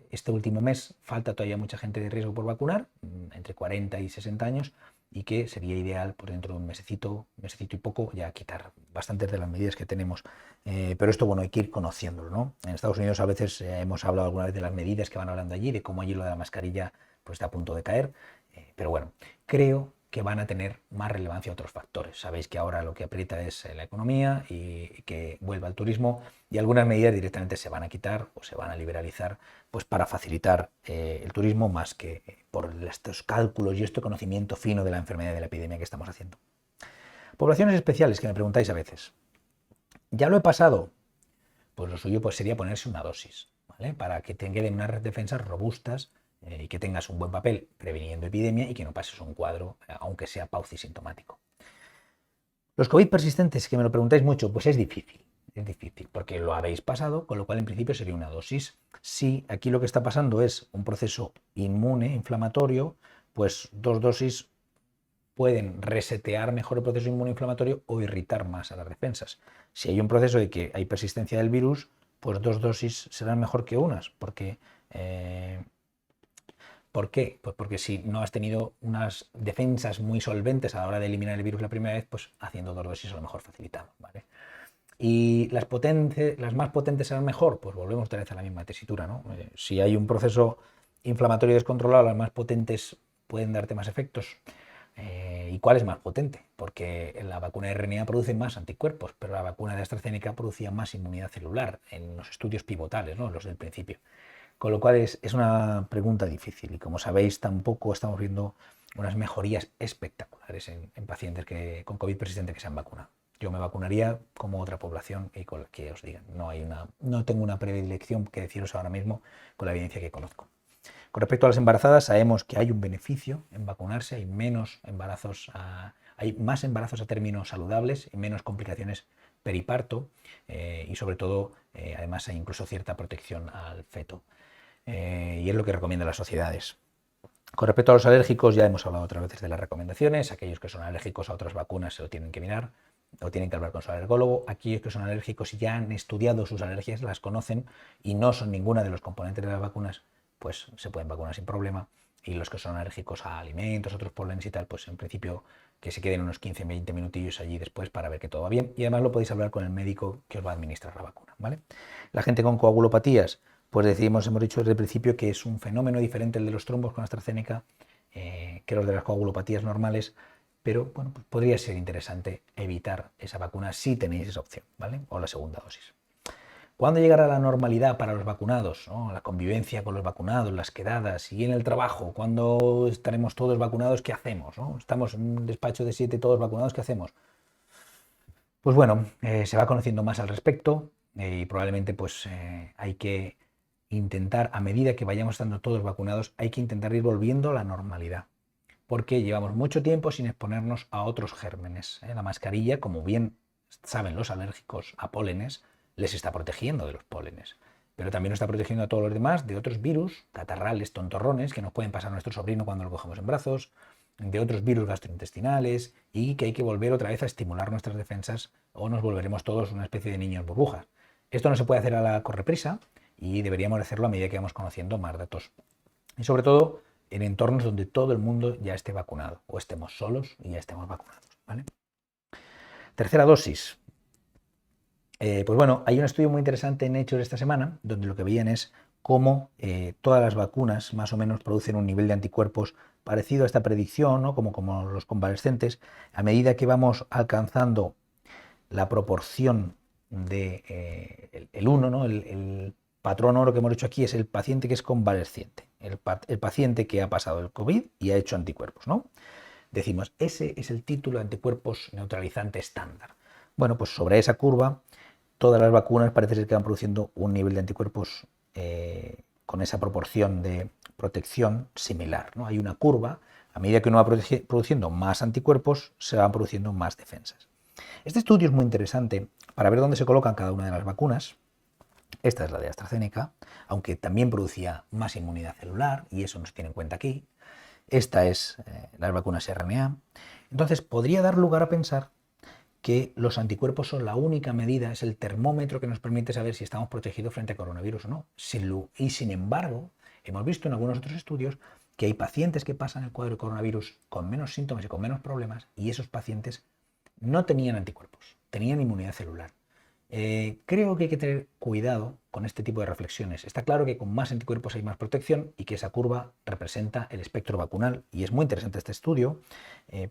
este último mes falta todavía mucha gente de riesgo por vacunar, entre 40 y 60 años, y que sería ideal por dentro de un mesecito y poco ya quitar bastantes de las medidas que tenemos. Pero esto, bueno, hay que ir conociéndolo, ¿no? En Estados Unidos a veces hemos hablado alguna vez de las medidas que van hablando allí, de cómo allí lo de la mascarilla pues está a punto de caer, pero bueno, creo que van a tener más relevancia otros factores. Sabéis que ahora lo que aprieta es la economía y que vuelva el turismo, y algunas medidas directamente se van a quitar o se van a liberalizar, pues para facilitar el turismo, más que por estos cálculos y este conocimiento fino de la enfermedad y de la epidemia que estamos haciendo. Poblaciones especiales, que me preguntáis a veces. ¿Ya lo he pasado? Pues lo suyo pues sería ponerse una dosis, ¿vale? Para que tengan unas defensas robustas y que tengas un buen papel previniendo epidemia y que no pases un cuadro, aunque sea paucisintomático. Los COVID persistentes, que me lo preguntáis mucho, pues es difícil, porque lo habéis pasado, con lo cual en principio sería una dosis. Si aquí lo que está pasando es un proceso inmune, inflamatorio, pues 2 dosis pueden resetear mejor el proceso inmunoinflamatorio o irritar más a las defensas. Si hay un proceso de que hay persistencia del virus, pues 2 dosis serán mejor que unas, porque ¿por qué? Pues porque si no has tenido unas defensas muy solventes a la hora de eliminar el virus la primera vez, pues haciendo 2 dosis a lo mejor facilitamos, ¿vale? Y las más potentes serán mejor, pues volvemos otra vez a la misma tesitura, ¿no? Si hay un proceso inflamatorio descontrolado, las más potentes pueden darte más efectos. ¿Y cuál es más potente? Porque la vacuna de RNA produce más anticuerpos, pero la vacuna de AstraZeneca producía más inmunidad celular en los estudios pivotales, ¿no? Los del principio. Con lo cual es una pregunta difícil y, como sabéis, tampoco estamos viendo unas mejorías espectaculares en pacientes con COVID persistente que se han vacunado. Yo me vacunaría como otra población y con la que os digan. No tengo una predilección que deciros ahora mismo con la evidencia que conozco. Con respecto a las embarazadas, sabemos que hay un beneficio en vacunarse, hay más embarazos a término saludables y menos complicaciones periparto y sobre todo, además, hay incluso cierta protección al feto. Y es lo que recomiendan las sociedades. Con respecto a los alérgicos, ya hemos hablado otras veces de las recomendaciones. Aquellos que son alérgicos a otras vacunas se lo tienen que mirar o tienen que hablar con su alergólogo. Aquellos que son alérgicos y ya han estudiado sus alergias, las conocen y no son ninguna de los componentes de las vacunas, pues se pueden vacunar sin problema. Y los que son alérgicos a alimentos, otros pólenes y tal, pues en principio que se queden unos 15-20 minutillos allí después para ver que todo va bien. Y además lo podéis hablar con el médico que os va a administrar la vacuna, ¿vale? La gente con coagulopatías, pues hemos dicho desde el principio que es un fenómeno diferente el de los trombos con AstraZeneca que los de las coagulopatías normales, pero bueno, pues podría ser interesante evitar esa vacuna si tenéis esa opción, ¿vale? O la segunda dosis. ¿Cuándo llegará la normalidad para los vacunados, ¿no? La convivencia con los vacunados, las quedadas y en el trabajo? ¿Cuándo estaremos todos vacunados? ¿Qué hacemos, no? Estamos en un despacho de 7 todos vacunados, ¿qué hacemos? Pues bueno, se va conociendo más al respecto y probablemente pues hay que intentar, a medida que vayamos estando todos vacunados, hay que intentar ir volviendo a la normalidad, porque llevamos mucho tiempo sin exponernos a otros gérmenes. La mascarilla, como bien saben los alérgicos a pólenes, les está protegiendo de los pólenes, pero también nos está protegiendo a todos los demás de otros virus, catarrales, tontorrones, que nos pueden pasar a nuestro sobrino cuando lo cogemos en brazos, de otros virus gastrointestinales, y que hay que volver otra vez a estimular nuestras defensas o nos volveremos todos una especie de niños burbujas. Esto no se puede hacer a la correprisa y deberíamos hacerlo a medida que vamos conociendo más datos. Y sobre todo en entornos donde todo el mundo ya esté vacunado o estemos solos y ya estemos vacunados, ¿vale? Tercera dosis. Pues bueno, hay un estudio muy interesante en Nature esta semana donde lo que veían es cómo todas las vacunas más o menos producen un nivel de anticuerpos parecido a esta predicción, ¿no? como los convalescentes, a medida que vamos alcanzando la proporción de el 1, ¿no? El patrón oro que hemos hecho aquí es el paciente que es convalesciente, el paciente que ha pasado el COVID y ha hecho anticuerpos, ¿no? Decimos, ese es el título de anticuerpos neutralizante estándar. Bueno, pues sobre esa curva, todas las vacunas parece ser que van produciendo un nivel de anticuerpos con esa proporción de protección similar, ¿no? Hay una curva, a medida que uno va produciendo más anticuerpos, se van produciendo más defensas. Este estudio es muy interesante para ver dónde se colocan cada una de las vacunas. Esta es la de AstraZeneca, aunque también producía más inmunidad celular, y eso no se tiene en cuenta aquí. Esta es las vacunas RNA. Entonces, podría dar lugar a pensar que los anticuerpos son la única medida, es el termómetro que nos permite saber si estamos protegidos frente a coronavirus o no. Y sin embargo, hemos visto en algunos otros estudios que hay pacientes que pasan el cuadro de coronavirus con menos síntomas y con menos problemas, y esos pacientes no tenían anticuerpos, tenían inmunidad celular. Creo que hay que tener cuidado con este tipo de reflexiones. Está claro que con más anticuerpos hay más protección y que esa curva representa el espectro vacunal, y es muy interesante este estudio,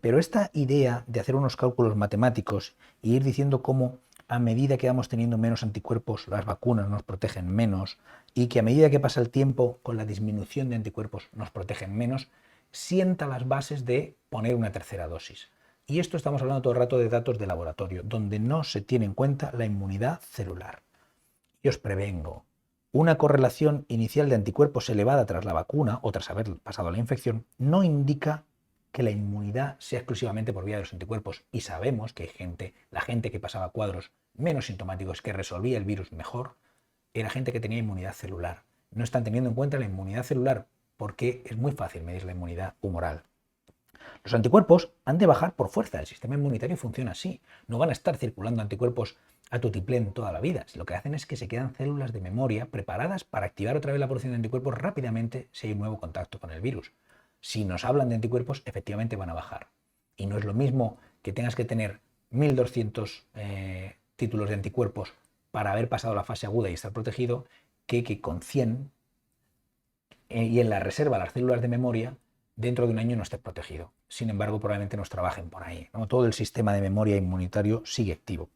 pero esta idea de hacer unos cálculos matemáticos e ir diciendo cómo a medida que vamos teniendo menos anticuerpos las vacunas nos protegen menos y que a medida que pasa el tiempo con la disminución de anticuerpos nos protegen menos, sienta las bases de poner una tercera dosis. Y esto estamos hablando todo el rato de datos de laboratorio, donde no se tiene en cuenta la inmunidad celular. Y os prevengo, una correlación inicial de anticuerpos elevada tras la vacuna o tras haber pasado la infección no indica que la inmunidad sea exclusivamente por vía de los anticuerpos. Y sabemos que la gente que pasaba cuadros menos sintomáticos, que resolvía el virus mejor, era gente que tenía inmunidad celular. No están teniendo en cuenta la inmunidad celular porque es muy fácil medir la inmunidad humoral. Los anticuerpos han de bajar por fuerza, el sistema inmunitario funciona así, no van a estar circulando anticuerpos a tutiplén toda la vida. Lo que hacen es que se quedan células de memoria preparadas para activar otra vez la producción de anticuerpos rápidamente si hay un nuevo contacto con el virus. Si nos hablan de anticuerpos, efectivamente van a bajar. Y no es lo mismo que tengas que tener 1200 títulos de anticuerpos para haber pasado la fase aguda y estar protegido, que con 100 y en la reserva las células de memoria dentro de un año no estés protegido. Sin embargo, probablemente nos trabajen por ahí, ¿no? Todo el sistema de memoria inmunitario sigue activo.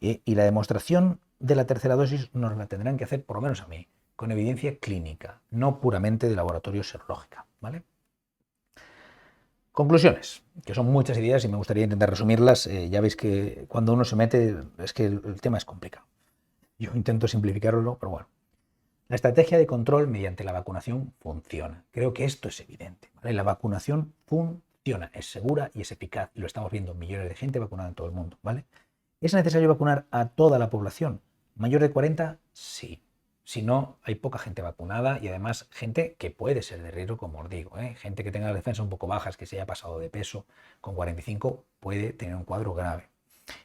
Y la demostración de la tercera dosis nos la tendrán que hacer, por lo menos a mí, con evidencia clínica, no puramente de laboratorio serológica, ¿vale? Conclusiones, que son muchas ideas y me gustaría intentar resumirlas. Ya veis que cuando uno se mete es que el tema es complicado. Yo intento simplificarlo, pero bueno. La estrategia de control mediante la vacunación funciona. Creo que esto es evidente, ¿vale? La vacunación funciona, es segura y es eficaz. Y lo estamos viendo, millones de gente vacunada en todo el mundo, ¿vale? ¿Es necesario vacunar a toda la población? ¿Mayor de 40? Sí. Si no, hay poca gente vacunada y además gente que puede ser de riesgo, como os digo, ¿eh? Gente que tenga las defensas un poco bajas, que se haya pasado de peso con 45, puede tener un cuadro grave.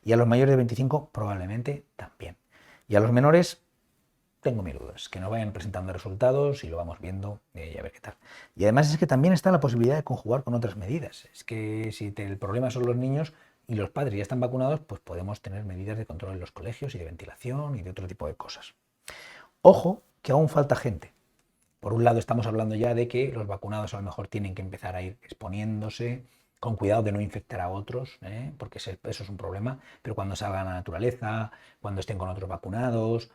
Y a los mayores de 25 probablemente también. Y a los menores tengo mis dudas, que no vayan presentando resultados y lo vamos viendo y a ver qué tal. Y además es que también está la posibilidad de conjugar con otras medidas. Es que si el problema son los niños y los padres ya están vacunados, pues podemos tener medidas de control en los colegios y de ventilación y de otro tipo de cosas. Ojo, que aún falta gente. Por un lado estamos hablando ya de que los vacunados a lo mejor tienen que empezar a ir exponiéndose, con cuidado de no infectar a otros, porque eso es un problema, pero cuando salgan a la naturaleza, cuando estén con otros vacunados,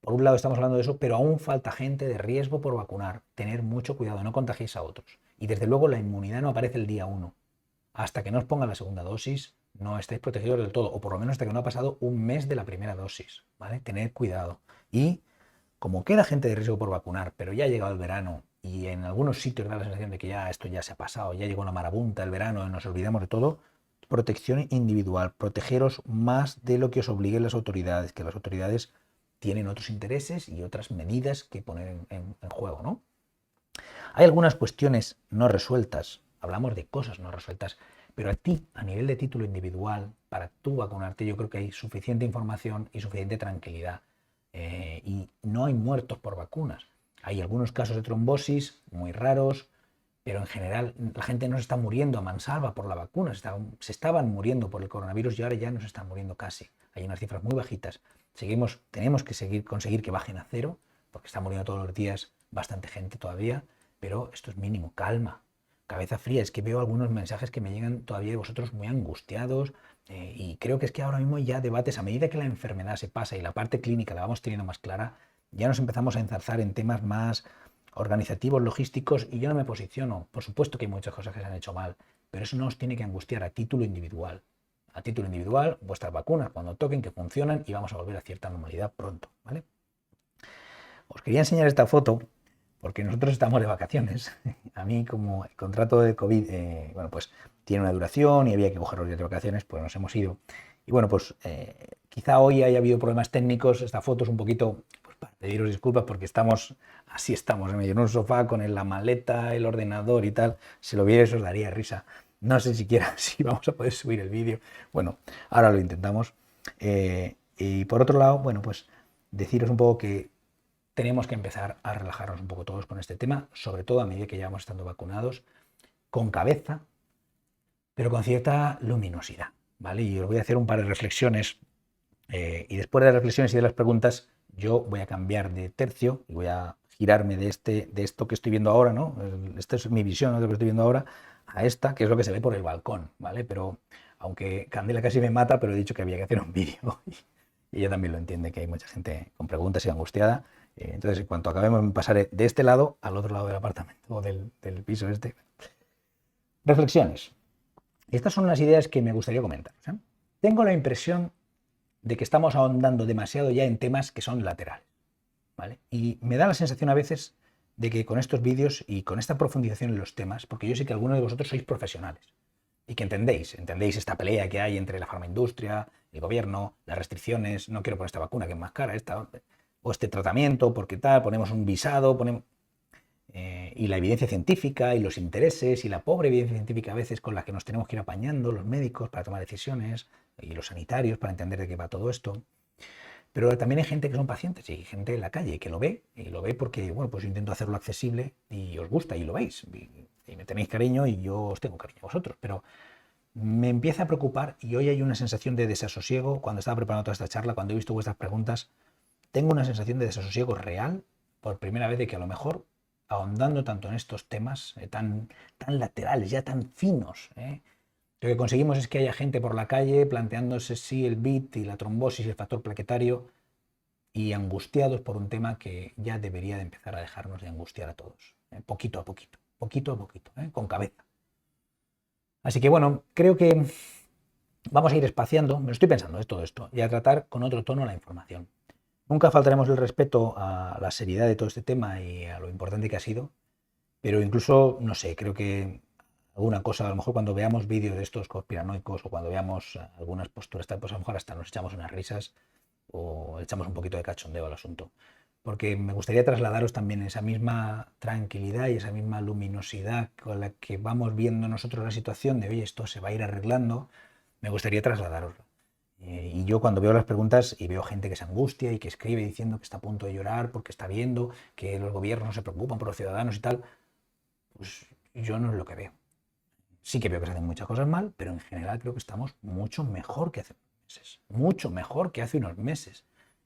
por un lado estamos hablando de eso, pero aún falta gente de riesgo por vacunar. Tener mucho cuidado, no contagiéis a otros. Y desde luego la inmunidad no aparece el día 1. Hasta que no os pongan la segunda dosis, no estáis protegidos del todo, o por lo menos hasta que no ha pasado un mes de la primera dosis, ¿vale? Tened cuidado. Y como queda gente de riesgo por vacunar, pero ya ha llegado el verano y en algunos sitios da la sensación de que ya esto ya se ha pasado, ya llegó la marabunta, el verano, y nos olvidamos de todo, protección individual, protegeros más de lo que os obliguen las autoridades, que las autoridades tienen otros intereses y otras medidas que poner en juego, ¿no? Hay algunas cuestiones no resueltas, hablamos de cosas no resueltas, pero a ti, a nivel de título individual, para tú vacunarte, yo creo que hay suficiente información y suficiente tranquilidad. Y no hay muertos por vacunas. Hay algunos casos de trombosis muy raros, pero en general la gente no se está muriendo a mansalva por la vacuna. Se estaban muriendo por el coronavirus y ahora ya no se están muriendo casi. Hay unas cifras muy bajitas. Tenemos que conseguir que bajen a cero, porque está muriendo todos los días bastante gente todavía, pero esto es mínimo. Calma, cabeza fría. Es que veo algunos mensajes que me llegan todavía de vosotros muy angustiados, y creo que es que ahora mismo ya debates, a medida que la enfermedad se pasa y la parte clínica la vamos teniendo más clara, ya nos empezamos a enzarzar en temas más organizativos, logísticos, y yo no me posiciono. Por supuesto que hay muchas cosas que se han hecho mal, pero eso no os tiene que angustiar a título individual. A título individual, vuestras vacunas cuando toquen, que funcionan, y vamos a volver a cierta normalidad pronto, ¿vale? Os quería enseñar esta foto porque nosotros estamos de vacaciones. A mí, como el contrato de COVID, bueno, pues tiene una duración y había que coger los días de vacaciones, pues nos hemos ido. Y bueno, pues quizá hoy haya habido problemas técnicos. Esta foto es un poquito, pues para pediros disculpas porque así estamos, en medio en un sofá con la maleta, el ordenador y tal. Si lo vierais os daría risa. No sé siquiera si vamos a poder subir el vídeo. Bueno, ahora lo intentamos. Y por otro lado, bueno, pues deciros un poco que tenemos que empezar a relajarnos un poco todos con este tema, sobre todo a medida que ya vamos estando vacunados, con cabeza, pero con cierta luminosidad, ¿vale? Y os voy a hacer un par de reflexiones, y después de las reflexiones y de las preguntas, yo voy a cambiar de tercio y voy a girarme de esto que estoy viendo ahora, ¿no? Esta es mi visión, ¿no?, de lo que estoy viendo ahora, a esta, que es lo que se ve por el balcón, ¿vale? Pero aunque Candela casi me mata, pero he dicho que había que hacer un vídeo y ella también lo entiende, que hay mucha gente con preguntas y angustiada. Entonces, en cuanto acabemos, me pasaré de este lado al otro lado del apartamento o del piso este. Reflexiones. Estas son las ideas que me gustaría comentar, ¿eh? Tengo la impresión de que estamos ahondando demasiado ya en temas que son laterales, ¿vale? Y me da la sensación a veces de que con estos vídeos y con esta profundización en los temas, porque yo sé que algunos de vosotros sois profesionales y que entendéis esta pelea que hay entre la farmaindustria, el gobierno, las restricciones, no quiero poner esta vacuna que es más cara, o este tratamiento, porque tal, ponemos un visado, y la evidencia científica y los intereses y la pobre evidencia científica a veces con la que nos tenemos que ir apañando los médicos para tomar decisiones y los sanitarios para entender de qué va todo esto. Pero también hay gente que son pacientes y gente en la calle que lo ve, y lo ve porque, bueno, pues yo intento hacerlo accesible y os gusta y lo veis y me tenéis cariño y yo os tengo cariño a vosotros, pero me empieza a preocupar y hoy hay una sensación de desasosiego. Cuando estaba preparando toda esta charla, cuando he visto vuestras preguntas, tengo una sensación de desasosiego real por primera vez, de que a lo mejor ahondando tanto en estos temas tan laterales, ya tan finos, lo que conseguimos es que haya gente por la calle planteándose si el BIT y la trombosis y el factor plaquetario, y angustiados por un tema que ya debería de empezar a dejarnos de angustiar a todos, poquito a poquito, con cabeza. Así que bueno, creo que vamos a ir espaciando, me lo estoy pensando, es todo esto, y a tratar con otro tono la información. Nunca faltaremos el respeto a la seriedad de todo este tema y a lo importante que ha sido, pero incluso, no sé, creo que alguna cosa, a lo mejor cuando veamos vídeos de estos conspiranoicos o cuando veamos algunas posturas, pues a lo mejor hasta nos echamos unas risas o echamos un poquito de cachondeo al asunto. Porque me gustaría trasladaros también esa misma tranquilidad y esa misma luminosidad con la que vamos viendo nosotros la situación de, oye, esto se va a ir arreglando, me gustaría trasladaroslo. Y yo cuando veo las preguntas y veo gente que se angustia y que escribe diciendo que está a punto de llorar porque está viendo que los gobiernos no se preocupan por los ciudadanos y tal, pues yo no es lo que veo. Sí que veo que se hacen muchas cosas mal, pero en general creo que estamos mucho mejor que hace unos meses. Mucho mejor que hace unos meses.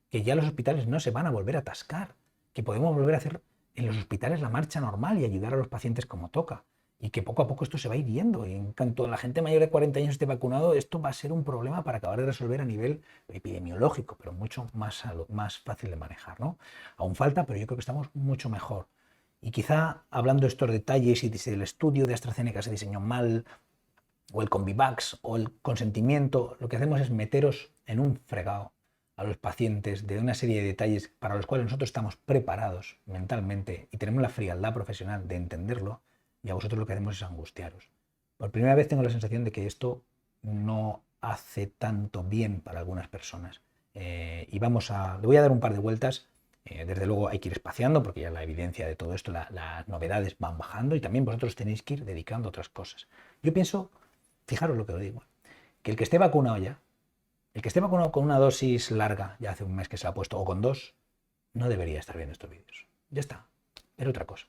Que ya los hospitales no se van a volver a atascar. Que podemos volver a hacer en los hospitales la marcha normal y ayudar a los pacientes como toca. Y que poco a poco esto se va a ir viendo. Y en cuanto la gente mayor de 40 años esté vacunado, esto va a ser un problema para acabar de resolver a nivel epidemiológico, pero mucho más fácil de manejar, ¿no? Aún falta, pero yo creo que estamos mucho mejor. Y quizá hablando de estos detalles y si el estudio de AstraZeneca se diseñó mal, o el Convivax, o el consentimiento, lo que hacemos es meteros en un fregado a los pacientes de una serie de detalles para los cuales nosotros estamos preparados mentalmente y tenemos la frialdad profesional de entenderlo, y a vosotros lo que hacemos es angustiaros. Por primera vez tengo la sensación de que esto no hace tanto bien para algunas personas. Le voy a dar un par de vueltas. Desde luego hay que ir espaciando porque ya la evidencia de todo esto, las novedades van bajando y también vosotros tenéis que ir dedicando a otras cosas. Yo pienso, fijaros lo que os digo, que el que esté vacunado ya, el que esté vacunado con una dosis larga, ya hace un mes que se ha puesto, o con dos, no debería estar viendo estos vídeos. Ya está, es otra cosa,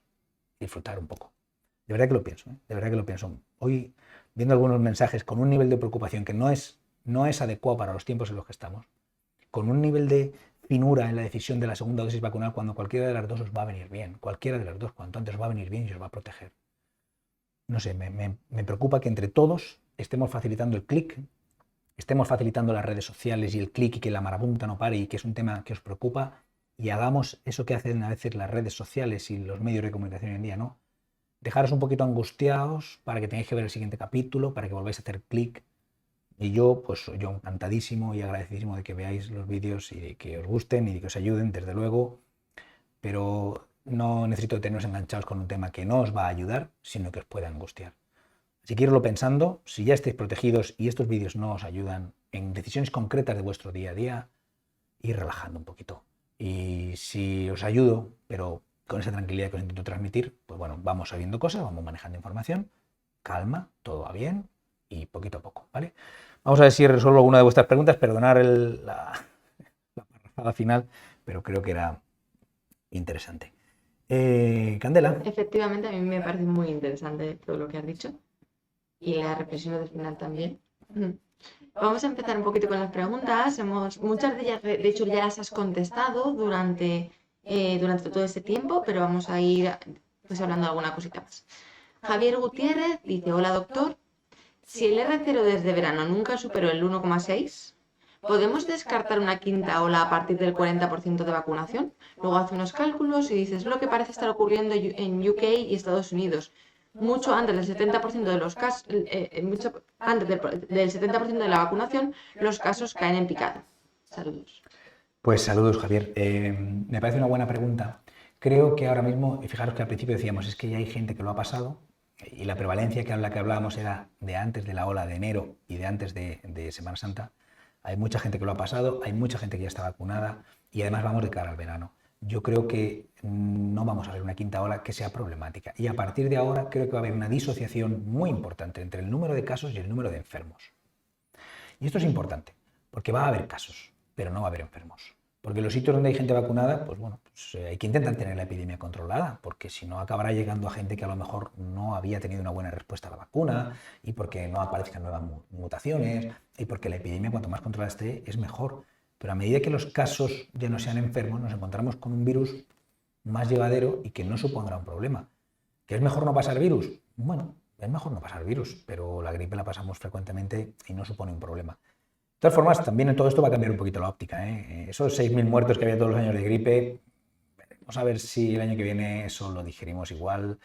disfrutar un poco. De verdad que lo pienso, de verdad que lo pienso. Hoy, viendo algunos mensajes con un nivel de preocupación que no es adecuado para los tiempos en los que estamos, con un nivel de finura en la decisión de la segunda dosis vacunal, cuando cualquiera de las dos os va a venir bien, cualquiera de las dos, cuanto antes os va a venir bien y os va a proteger. No sé, me preocupa que entre todos estemos facilitando el clic, estemos facilitando las redes sociales y el clic y que la marabunta no pare y que es un tema que os preocupa y hagamos eso que hacen a veces las redes sociales y los medios de comunicación hoy en día, ¿no? Dejaros un poquito angustiados para que tengáis que ver el siguiente capítulo, para que volváis a hacer clic. Y yo, pues yo encantadísimo y agradecidísimo de que veáis los vídeos y de que os gusten y de que os ayuden, desde luego, pero no necesito teneros enganchados con un tema que no os va a ayudar, sino que os pueda angustiar. Así que irlo pensando, si ya estáis protegidos y estos vídeos no os ayudan en decisiones concretas de vuestro día a día, ir relajando un poquito. Y si os ayudo, pero con esa tranquilidad que os intento transmitir, pues bueno, vamos sabiendo cosas, vamos manejando información, calma, todo va bien y poquito a poco, ¿vale? Vamos a ver si resuelvo alguna de vuestras preguntas, perdonar la parrafada final, pero creo que era interesante. Candela. Efectivamente, a mí me parece muy interesante todo lo que has dicho y la reflexión del final también. Vamos a empezar un poquito con las preguntas. Muchas de ellas, de hecho, ya las has contestado durante todo este tiempo, pero vamos a ir pues, hablando de alguna cosita más. Javier Gutiérrez dice, hola doctor, si el R0 desde verano nunca superó el 1,6, ¿podemos descartar una quinta ola a partir del 40% de vacunación? Luego hace unos cálculos y dices lo que parece estar ocurriendo en UK y Estados Unidos. Mucho antes del 70% de los casos, mucho antes del 70% de la vacunación, los casos caen en picado. Saludos. Pues saludos, Javier. Me parece una buena pregunta. Creo que ahora mismo, y fijaros que al principio decíamos, es que ya hay gente que lo ha pasado, y la prevalencia que la que hablábamos era de antes de la ola de enero y de antes de Semana Santa. Hay mucha gente que lo ha pasado, hay mucha gente que ya está vacunada y además vamos de cara al verano. Yo creo que no vamos a ver una quinta ola que sea problemática y a partir de ahora creo que va a haber una disociación muy importante entre el número de casos y el número de enfermos. Y esto es importante porque va a haber casos, pero no va a haber enfermos. Porque los sitios donde hay gente vacunada, pues bueno, hay que intentar tener la epidemia controlada, porque si no acabará llegando a gente que a lo mejor no había tenido una buena respuesta a la vacuna y porque no aparezcan nuevas mutaciones y porque la epidemia cuanto más controlada esté es mejor. Pero a medida que los casos ya no sean enfermos, nos encontramos con un virus más llevadero y que no supondrá un problema. ¿Que es mejor no pasar virus? Bueno, es mejor no pasar virus, pero la gripe la pasamos frecuentemente y no supone un problema. De todas formas, también en todo esto va a cambiar un poquito la óptica, Esos 6.000 muertos que había todos los años de gripe, vamos a ver si el año que viene eso lo digerimos igual.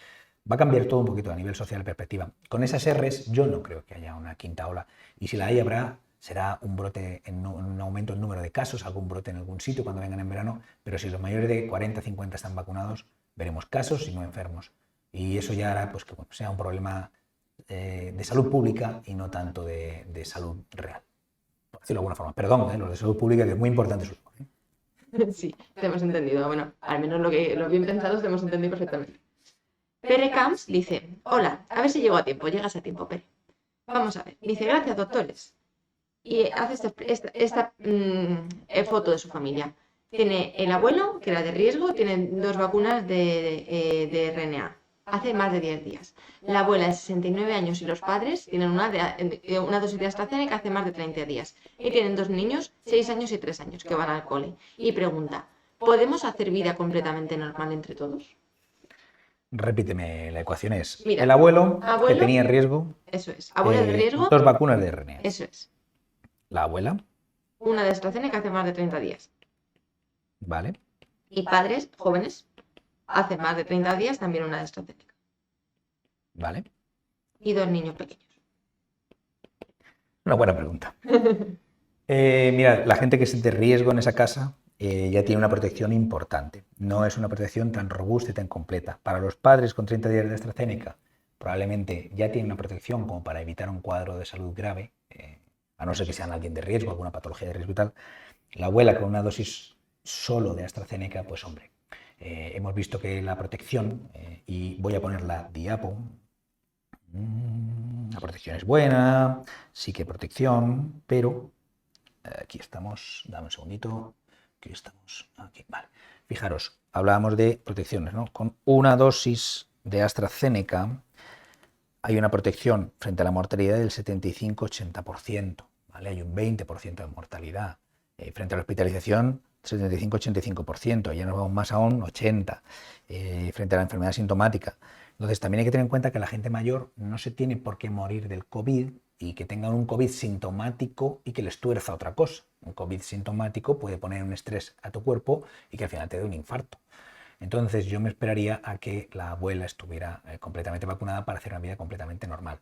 Va a cambiar todo un poquito a nivel social de perspectiva. Con esas Rs yo no creo que haya una quinta ola. Y si la hay, será un brote, un aumento en número de casos, algún brote en algún sitio cuando vengan en verano, pero si los mayores de 40, 50 están vacunados, veremos casos y no enfermos. Y eso ya hará pues, que sea un problema de salud pública y no tanto de salud real. Por decirlo de alguna forma. Perdón, los de salud pública, que es muy importante su labor. Sí, te hemos entendido. Bueno, al menos lo bien pensado te hemos entendido perfectamente. Pere Camps dice, hola, a ver si llego a tiempo. Llegas a tiempo, Pere. Vamos a ver. Dice, gracias, doctores. Y hace esta foto de su familia. Tiene el abuelo, que era de riesgo, tiene 2 vacunas de RNA. Hace más de 10 días. La abuela de 69 años y los padres tienen una dosis de AstraZeneca hace más de 30 días. Y tienen 2 niños, 6 años y 3 años, que van al cole. Y pregunta, ¿podemos hacer vida completamente normal entre todos? Repíteme, la ecuación es Mira, el abuelo que tenía riesgo. Eso es. Abuela de riesgo. 2 vacunas de RNA. Eso es. La abuela. Una de AstraZeneca hace más de 30 días. Vale. Y padres jóvenes hace más de 30 días también una de AstraZeneca. Vale. Y 2 niños pequeños. Una buena pregunta. Mira, la gente que es de riesgo en esa casa ya tiene una protección importante. No es una protección tan robusta y tan completa. Para los padres con 30 días de AstraZeneca, probablemente ya tienen una protección como para evitar un cuadro de salud grave, a no ser que sean alguien de riesgo, alguna patología de riesgo y tal. La abuela con una dosis solo de AstraZeneca, pues hombre, hemos visto que la protección, y voy a poner la diapo, la protección es buena, sí que protección, pero aquí estamos, dame un segundito, aquí estamos, aquí, vale. Fijaros, hablábamos de protecciones, ¿no? Con una dosis de AstraZeneca hay una protección frente a la mortalidad del 75-80%, ¿vale? Hay un 20% de mortalidad. Frente a la hospitalización, 75-85%, ya nos vamos más aún, 80%, frente a la enfermedad sintomática. Entonces también hay que tener en cuenta que la gente mayor no se tiene por qué morir del COVID y que tengan un COVID sintomático y que les tuerza otra cosa. Un COVID sintomático puede poner un estrés a tu cuerpo y que al final te dé un infarto. Entonces yo me esperaría a que la abuela estuviera completamente vacunada para hacer una vida completamente normal.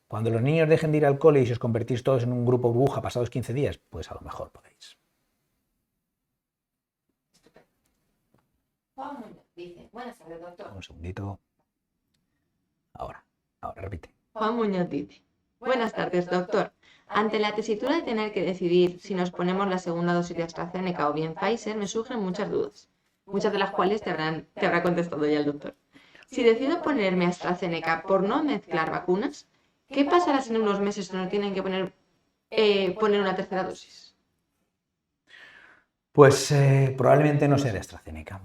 Cuando los niños dejen de ir al cole y si os convertís todos en un grupo burbuja pasados 15 días, pues a lo mejor podéis. Juan Muñoz dice, buenas tardes, doctor. Un segundito. Ahora, repite. Juan Muñoz dice, buenas tardes, doctor. Ante la tesitura de tener que decidir si nos ponemos la segunda dosis de AstraZeneca o bien Pfizer, me surgen muchas dudas, muchas de las cuales te habrá contestado ya el doctor. Si decido ponerme AstraZeneca por no mezclar vacunas, ¿qué pasará si en unos meses nos tienen que poner una tercera dosis? Pues probablemente no sea de AstraZeneca.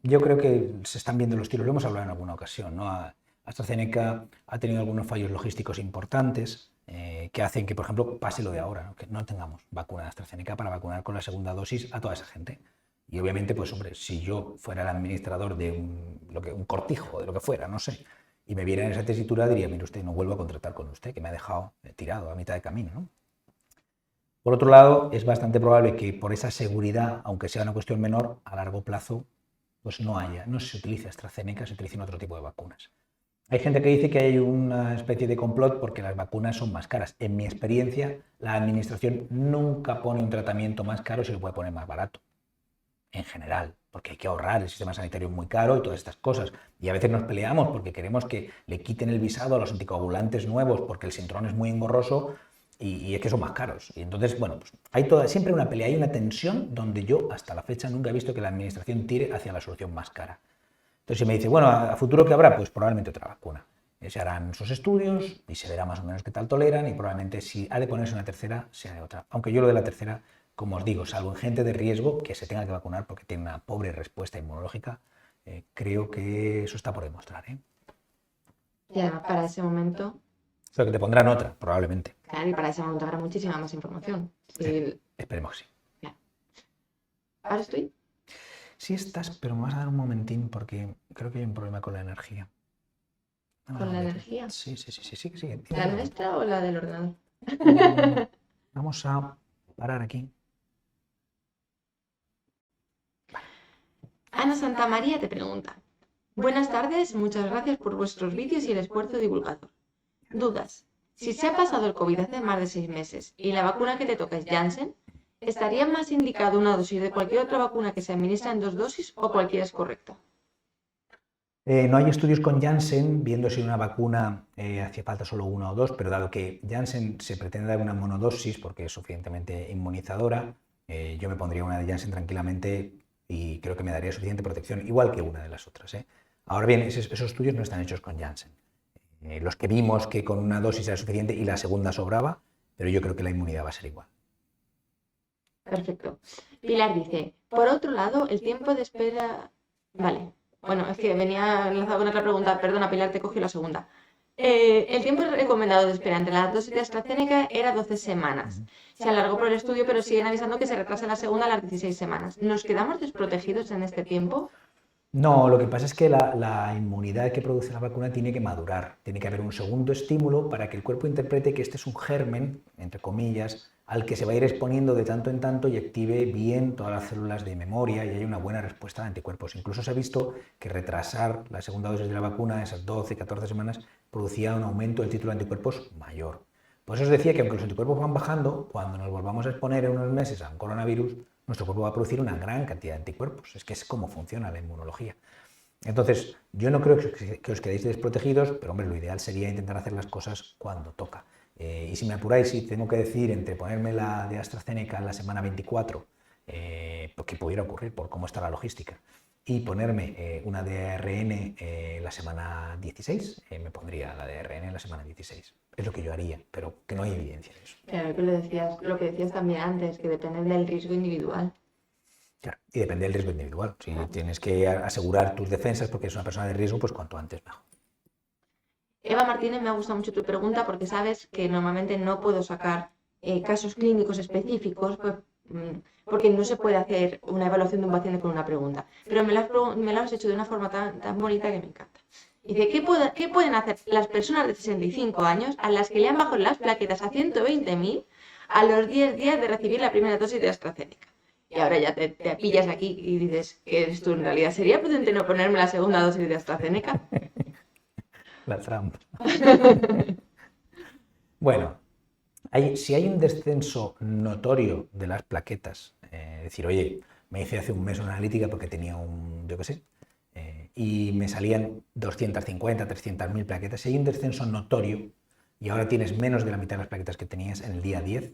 Yo creo que se están viendo los tiros, lo hemos hablado en alguna ocasión, ¿no? AstraZeneca ha tenido algunos fallos logísticos importantes que hacen que, por ejemplo, pase lo de ahora, ¿no? Que no tengamos vacuna de AstraZeneca para vacunar con la segunda dosis a toda esa gente. Y obviamente, pues hombre, si yo fuera el administrador de un cortijo, de lo que fuera, no sé, y me viera en esa tesitura, diría, mire usted, no vuelvo a contratar con usted, que me ha dejado tirado a mitad de camino, ¿no? Por otro lado, es bastante probable que por esa seguridad, aunque sea una cuestión menor, a largo plazo, pues no se utilice AstraZeneca, se utilicen otro tipo de vacunas. Hay gente que dice que hay una especie de complot porque las vacunas son más caras. En mi experiencia, la administración nunca pone un tratamiento más caro si lo puede poner más barato. En general, porque hay que ahorrar, el sistema sanitario es muy caro y todas estas cosas. Y a veces nos peleamos porque queremos que le quiten el visado a los anticoagulantes nuevos porque el Sintrón es muy engorroso y es que son más caros. Y entonces, bueno, pues hay siempre una pelea, hay una tensión donde yo hasta la fecha nunca he visto que la administración tire hacia la solución más cara. Entonces, si me dice, bueno, ¿a futuro qué habrá? Pues probablemente otra vacuna. Se harán sus estudios y se verá más o menos qué tal toleran y probablemente si ha de ponerse una tercera, sea de otra. Aunque yo lo de la tercera, como os digo, salvo en gente de riesgo que se tenga que vacunar porque tiene una pobre respuesta inmunológica, creo que eso está por demostrar. Y además para ese momento... Pero que te pondrán otra, probablemente. Claro, y para ese momento habrá muchísima más información. Sí. Esperemos que sí. Claro. ¿Ahora estoy? Sí estás, pero me vas a dar un momentín porque creo que hay un problema con la energía. ¿Con la energía? Sí. ¿La nuestra o la del ordenador? Vamos a parar aquí. Ana Santamaría te pregunta, Buenas tardes, muchas gracias por vuestros vídeos y el esfuerzo divulgador. Dudas. Si se ha pasado el COVID hace más de 6 meses y la vacuna que te toca es Janssen, ¿estaría más indicado una dosis de cualquier otra vacuna que se administra en 2 dosis o cualquiera es correcta? No hay estudios con Janssen viendo si una vacuna hacía falta solo una o dos, pero dado que Janssen se pretende dar una monodosis porque es suficientemente inmunizadora, yo me pondría una de Janssen tranquilamente y creo que me daría suficiente protección, igual que una de las otras. Ahora bien, esos estudios no están hechos con Janssen. Los que vimos que con una dosis era suficiente y la segunda sobraba, pero yo creo que la inmunidad va a ser igual. Perfecto. Pilar dice, por otro lado, el tiempo de espera... Vale. Bueno, es que venía enlazado con otra pregunta. Perdona, Pilar, te cogí la segunda. El tiempo recomendado de espera entre las dosis de AstraZeneca era 12 semanas. Se alargó por el estudio, pero siguen avisando que se retrasa la segunda a las 16 semanas. ¿Nos quedamos desprotegidos en este tiempo? No, lo que pasa es que la inmunidad que produce la vacuna tiene que madurar, tiene que haber un segundo estímulo para que el cuerpo interprete que este es un germen, entre comillas, al que se va a ir exponiendo de tanto en tanto y active bien todas las células de memoria y hay una buena respuesta de anticuerpos. Incluso se ha visto que retrasar la segunda dosis de la vacuna, esas 12, 14 semanas, producía un aumento del título de anticuerpos mayor. Por eso os decía que aunque los anticuerpos van bajando, cuando nos volvamos a exponer en unos meses a un coronavirus, nuestro cuerpo va a producir una gran cantidad de anticuerpos. Es que es como funciona la inmunología. Entonces, yo no creo que os quedéis desprotegidos, pero hombre, lo ideal sería intentar hacer las cosas cuando toca. Y si me apuráis, si tengo que decir entre ponerme la de AstraZeneca en la semana 24, porque pudiera ocurrir por cómo está la logística, y ponerme una de ARN la semana 16, me pondría la de ARN en la semana 16. Es lo que yo haría, pero que no hay evidencia de eso. Claro, lo que decías también antes, que depende del riesgo individual. Claro, y depende del riesgo individual. Si tienes que asegurar tus defensas porque eres una persona de riesgo, pues cuanto antes mejor. Eva Martínez, me ha gustado mucho tu pregunta porque sabes que normalmente no puedo sacar casos clínicos específicos porque no se puede hacer una evaluación de un paciente con una pregunta. Pero me lo has hecho de una forma tan bonita que me encanta. Dice, ¿qué pueden hacer las personas de 65 años a las que le han bajado las plaquetas a 120.000 a los 10 días de recibir la primera dosis de AstraZeneca? Y ahora ya te pillas aquí y dices que eres tú en realidad. ¿Sería prudente no ponerme la segunda dosis de AstraZeneca? La trampa. Bueno, si hay un descenso notorio de las plaquetas, decir, oye, me hice hace un mes una analítica porque tenía yo qué sé, y me salían 250, 300.000 plaquetas, si hay un descenso notorio y ahora tienes menos de la mitad de las plaquetas que tenías en el día 10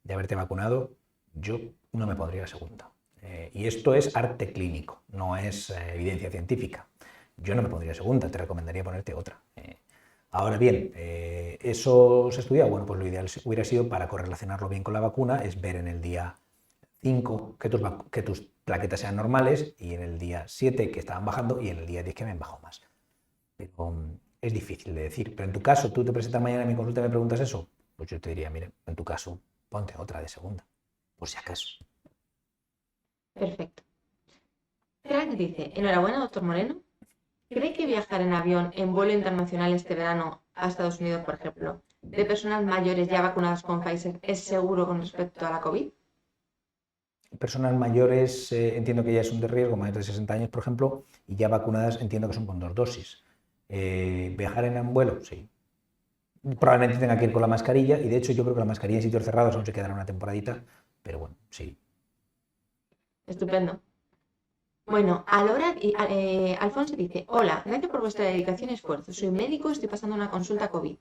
de haberte vacunado, yo no me pondría la segunda. Y esto es arte clínico, no es evidencia científica. Yo no me pondría segunda, te recomendaría ponerte otra. Ahora bien, ¿eso se ha estudiado? Bueno, pues lo ideal hubiera sido, para correlacionarlo bien con la vacuna, es ver en el día 5 que tus plaquetas sean normales y en el día 7 que estaban bajando y en el día 10 que me han bajado más. Pero es difícil de decir. Pero en tu caso, tú te presentas mañana a mi consulta y me preguntas eso, pues yo te diría, mire, en tu caso, ponte otra de segunda, por si acaso. Perfecto. Frank dice, enhorabuena, doctor Moreno. ¿Cree que viajar en avión en vuelo internacional este verano a Estados Unidos, por ejemplo, de personas mayores ya vacunadas con Pfizer es seguro con respecto a la COVID? Personas mayores entiendo que ya son de riesgo, mayores de 60 años, por ejemplo, y ya vacunadas entiendo que son con 2 dosis. ¿Viajar en un vuelo? Sí. Probablemente tenga que ir con la mascarilla, y de hecho yo creo que la mascarilla en sitios cerrados aún se quedará una temporadita, pero bueno, sí. Estupendo. Bueno, Alfonso dice, hola, gracias por vuestra dedicación y esfuerzo. Soy médico, estoy pasando una consulta COVID.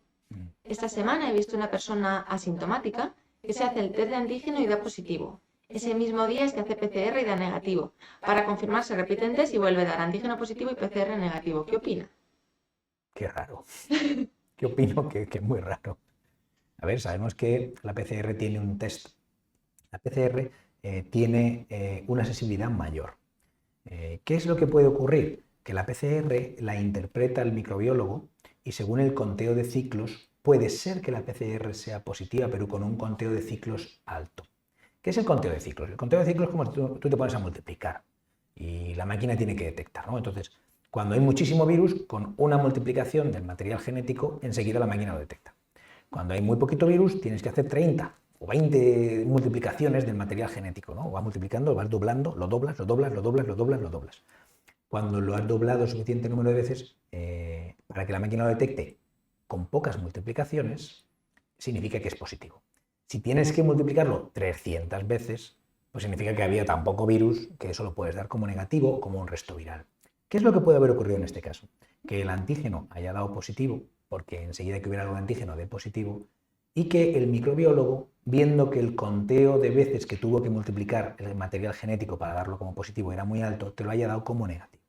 Esta semana he visto una persona asintomática que se hace el test de antígeno y da positivo. Ese mismo día se hace PCR y da negativo. Para confirmar se repiten test y vuelve a dar antígeno positivo y PCR negativo. ¿Qué opina? Qué raro. ¿Qué opino? Que es muy raro. A ver, sabemos que la PCR tiene un test. La PCR tiene una sensibilidad mayor. ¿Qué es lo que puede ocurrir? Que la PCR la interpreta el microbiólogo y según el conteo de ciclos, puede ser que la PCR sea positiva, pero con un conteo de ciclos alto. ¿Qué es el conteo de ciclos? El conteo de ciclos es como si tú te pones a multiplicar y la máquina tiene que detectar, ¿no? Entonces, cuando hay muchísimo virus, con una multiplicación del material genético, enseguida la máquina lo detecta. Cuando hay muy poquito virus, tienes que hacer 30 o 20 multiplicaciones del material genético, ¿no? Vas multiplicando, vas doblando, lo doblas, lo doblas, lo doblas, lo doblas, lo doblas. cuando lo has doblado suficiente número de veces para que la máquina lo detecte con pocas multiplicaciones, significa que es positivo. Si tienes que multiplicarlo 300 veces, pues significa que había tan poco virus que eso lo puedes dar como negativo o como un resto viral. ¿Qué es lo que puede haber ocurrido en este caso? Que el antígeno haya dado positivo, porque enseguida que hubiera algún antígeno dé positivo, y que el microbiólogo, viendo que el conteo de veces que tuvo que multiplicar el material genético para darlo como positivo era muy alto, te lo haya dado como negativo.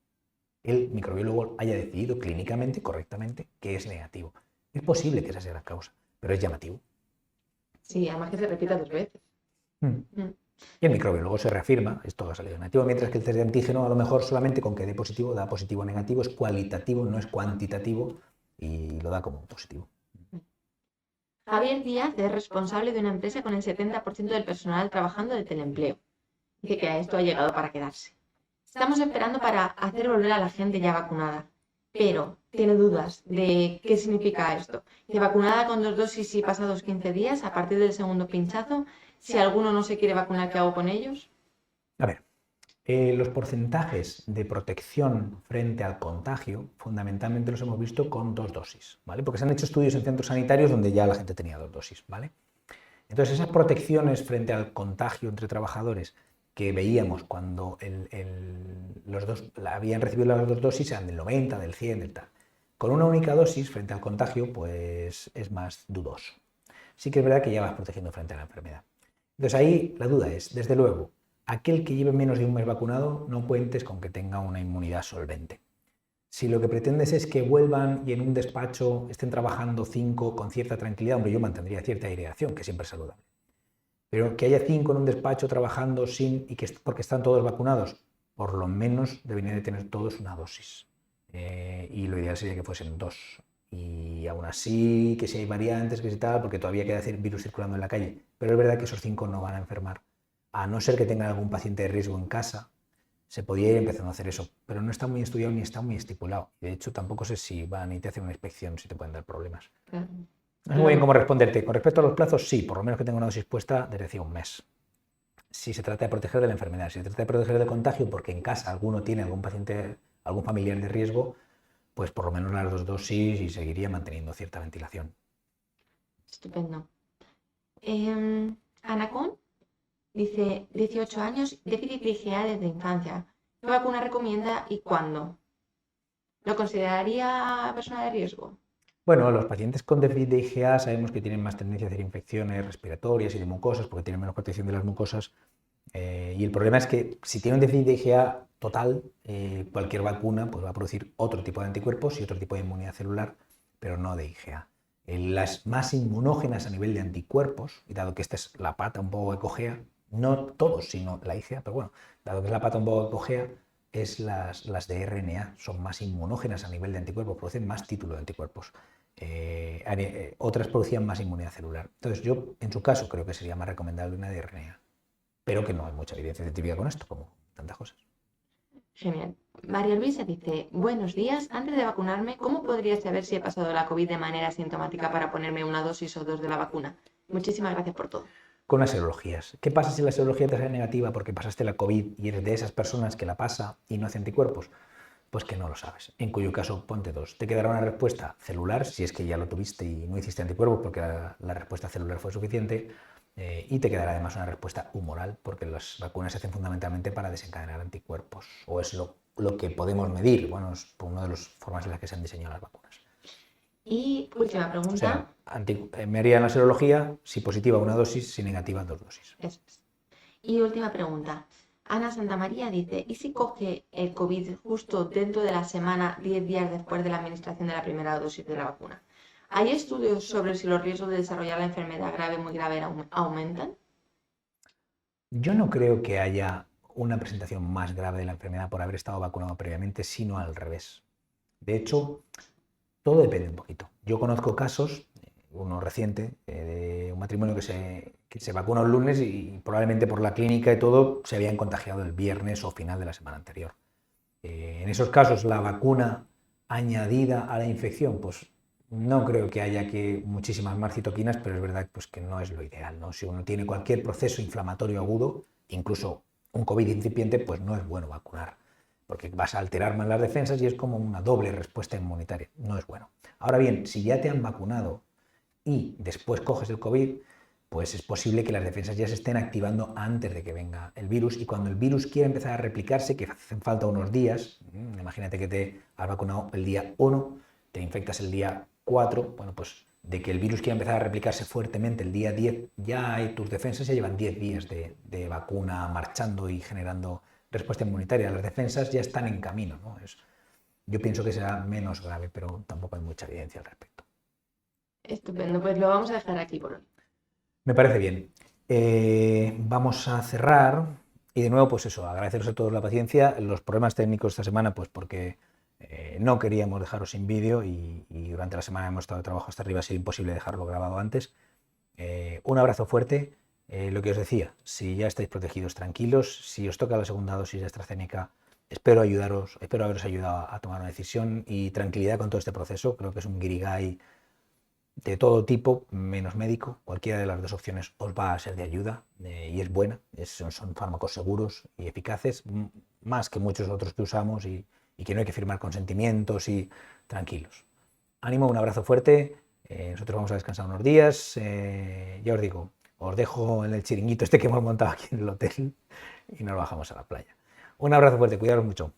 El microbiólogo haya decidido clínicamente, correctamente, que es negativo. Es posible que esa sea la causa, pero es llamativo. Sí, además que se repita 2 veces. Y el microbiólogo se reafirma, esto ha salido negativo, mientras que el test de antígeno a lo mejor solamente con que dé positivo, da positivo o negativo, es cualitativo, no es cuantitativo y lo da como positivo. Javier Díaz es responsable de una empresa con el 70% del personal trabajando de teleempleo. Dice que esto ha llegado para quedarse. Estamos esperando para hacer volver a la gente ya vacunada, pero tiene dudas de qué significa esto. Dice, vacunada con 2 dosis y pasados 15 días, a partir del segundo pinchazo, si alguno no se quiere vacunar, ¿qué hago con ellos? A ver, los porcentajes de protección frente al contagio fundamentalmente los hemos visto con 2 dosis, ¿vale? Porque se han hecho estudios en centros sanitarios donde ya la gente tenía 2 dosis, ¿vale? Entonces esas protecciones frente al contagio entre trabajadores que veíamos cuando habían recibido las 2 dosis eran del 90, del 100, del tal. Con una única dosis frente al contagio pues es más dudoso. Sí que es verdad que ya vas protegiendo frente a la enfermedad. Entonces ahí la duda es, desde luego, aquel que lleve menos de un mes vacunado no cuentes con que tenga una inmunidad solvente. Si lo que pretendes es que vuelvan y en un despacho estén trabajando 5 con cierta tranquilidad, hombre, yo mantendría cierta aireación, que siempre es saludable. Pero que haya 5 en un despacho trabajando porque están todos vacunados, por lo menos deberían de tener todos una dosis. Y lo ideal sería que fuesen 2. Y aún así, que si hay variantes, que si tal, porque todavía queda virus circulando en la calle. Pero es verdad que esos 5 no van a enfermar. A no ser que tengan algún paciente de riesgo en casa, se podría ir empezando a hacer eso. Pero no está muy estudiado ni está muy estipulado. De hecho, tampoco sé si van y te hacen una inspección, si te pueden dar problemas. Claro. No sé muy bien cómo responderte. Con respecto a los plazos, sí, por lo menos que tenga una dosis puesta desde hacía un mes. Si se trata de proteger de la enfermedad, si se trata de proteger del contagio, porque en casa alguno tiene algún paciente, algún familiar de riesgo, pues por lo menos las 2 dosis y seguiría manteniendo cierta ventilación. Estupendo. Anacón dice, 18 años, déficit de IgA desde infancia. ¿Qué vacuna recomienda y cuándo? ¿Lo consideraría persona de riesgo? Bueno, los pacientes con déficit de IgA sabemos que tienen más tendencia a hacer infecciones respiratorias y de mucosas porque tienen menos protección de las mucosas. Y el problema es que si tiene un déficit de IgA total, cualquier vacuna pues, va a producir otro tipo de anticuerpos y otro tipo de inmunidad celular, pero no de IgA. Las más inmunógenas a nivel de anticuerpos, y dado que esta es la pata un poco que cojea, no todos, sino la IgA, pero bueno, dado que es la pata un poco que cojea, es las de RNA, son más inmunógenas a nivel de anticuerpos, producen más título de anticuerpos. Otras producían más inmunidad celular. Entonces yo, en su caso, creo que sería más recomendable una de RNA, pero que no hay mucha evidencia científica con esto, como tantas cosas. Genial. María Luisa dice, buenos días, antes de vacunarme, ¿cómo podría saber si he pasado la COVID de manera asintomática para ponerme una dosis o 2 de la vacuna? Muchísimas gracias por todo. Con las serologías. ¿Qué pasa si la serología te sale negativa porque pasaste la COVID y eres de esas personas que la pasa y no hace anticuerpos? Pues que no lo sabes, en cuyo caso ponte 2. Te quedará una respuesta celular, si es que ya lo tuviste y no hiciste anticuerpos porque la respuesta celular fue suficiente, y te quedará además una respuesta humoral porque las vacunas se hacen fundamentalmente para desencadenar anticuerpos, o es lo que podemos medir, bueno, es una de las formas en las que se han diseñado las vacunas. Y última pregunta. O sea, me harían la serología, si positiva una dosis, si negativa 2 dosis. Eso es. Y última pregunta. Ana Santamaría dice, ¿y si coge el COVID justo dentro de la semana, 10 días después de la administración de la primera dosis de la vacuna? ¿Hay estudios sobre si los riesgos de desarrollar la enfermedad grave, muy grave, aumentan? Yo no creo que haya una presentación más grave de la enfermedad por haber estado vacunado previamente, sino al revés. De hecho, todo depende un poquito. Yo conozco casos, uno reciente, de un matrimonio que se vacuna un lunes y probablemente por la clínica y todo se habían contagiado el viernes o final de la semana anterior. En esos casos, la vacuna añadida a la infección, pues no creo que haya muchísimas más citoquinas, pero es verdad pues, que no es lo ideal, ¿no? Si uno tiene cualquier proceso inflamatorio agudo, incluso un COVID incipiente, pues no es bueno vacunar. porque vas a alterar más las defensas y es como una doble respuesta inmunitaria. No es bueno. Ahora bien, si ya te han vacunado y después coges el COVID, pues es posible que las defensas ya se estén activando antes de que venga el virus, y cuando el virus quiere empezar a replicarse, que hacen falta unos días, imagínate que te has vacunado el día 1, te infectas el día 4, bueno, pues de que el virus quiera empezar a replicarse fuertemente el día 10, ya hay tus defensas, ya llevan 10 días de vacuna marchando y generando respuesta inmunitaria. Las defensas ya están en camino, ¿no? Yo pienso que será menos grave, pero tampoco hay mucha evidencia al respecto. Estupendo, pues lo vamos a dejar aquí por hoy. Me parece bien. Vamos a cerrar y de nuevo, pues eso, agradeceros a todos la paciencia. Los problemas técnicos esta semana, pues porque no queríamos dejaros sin vídeo y durante la semana hemos estado de trabajo hasta arriba, ha sido imposible dejarlo grabado antes. Un abrazo fuerte. Lo que os decía, si ya estáis protegidos, tranquilos. Si os toca la segunda dosis de AstraZeneca, espero haberos ayudado a tomar una decisión, y tranquilidad con todo este proceso. Creo que es un guirigay de todo tipo, menos médico. Cualquiera de las dos opciones os va a ser de ayuda, y es buena. Son fármacos seguros y eficaces, más que muchos otros que usamos, y que no hay que firmar consentimientos, y tranquilos. Ánimo, un abrazo fuerte. Nosotros vamos a descansar unos días. Ya os digo, os dejo en el chiringuito este que hemos montado aquí en el hotel y nos bajamos a la playa. Un abrazo fuerte, cuidaros mucho.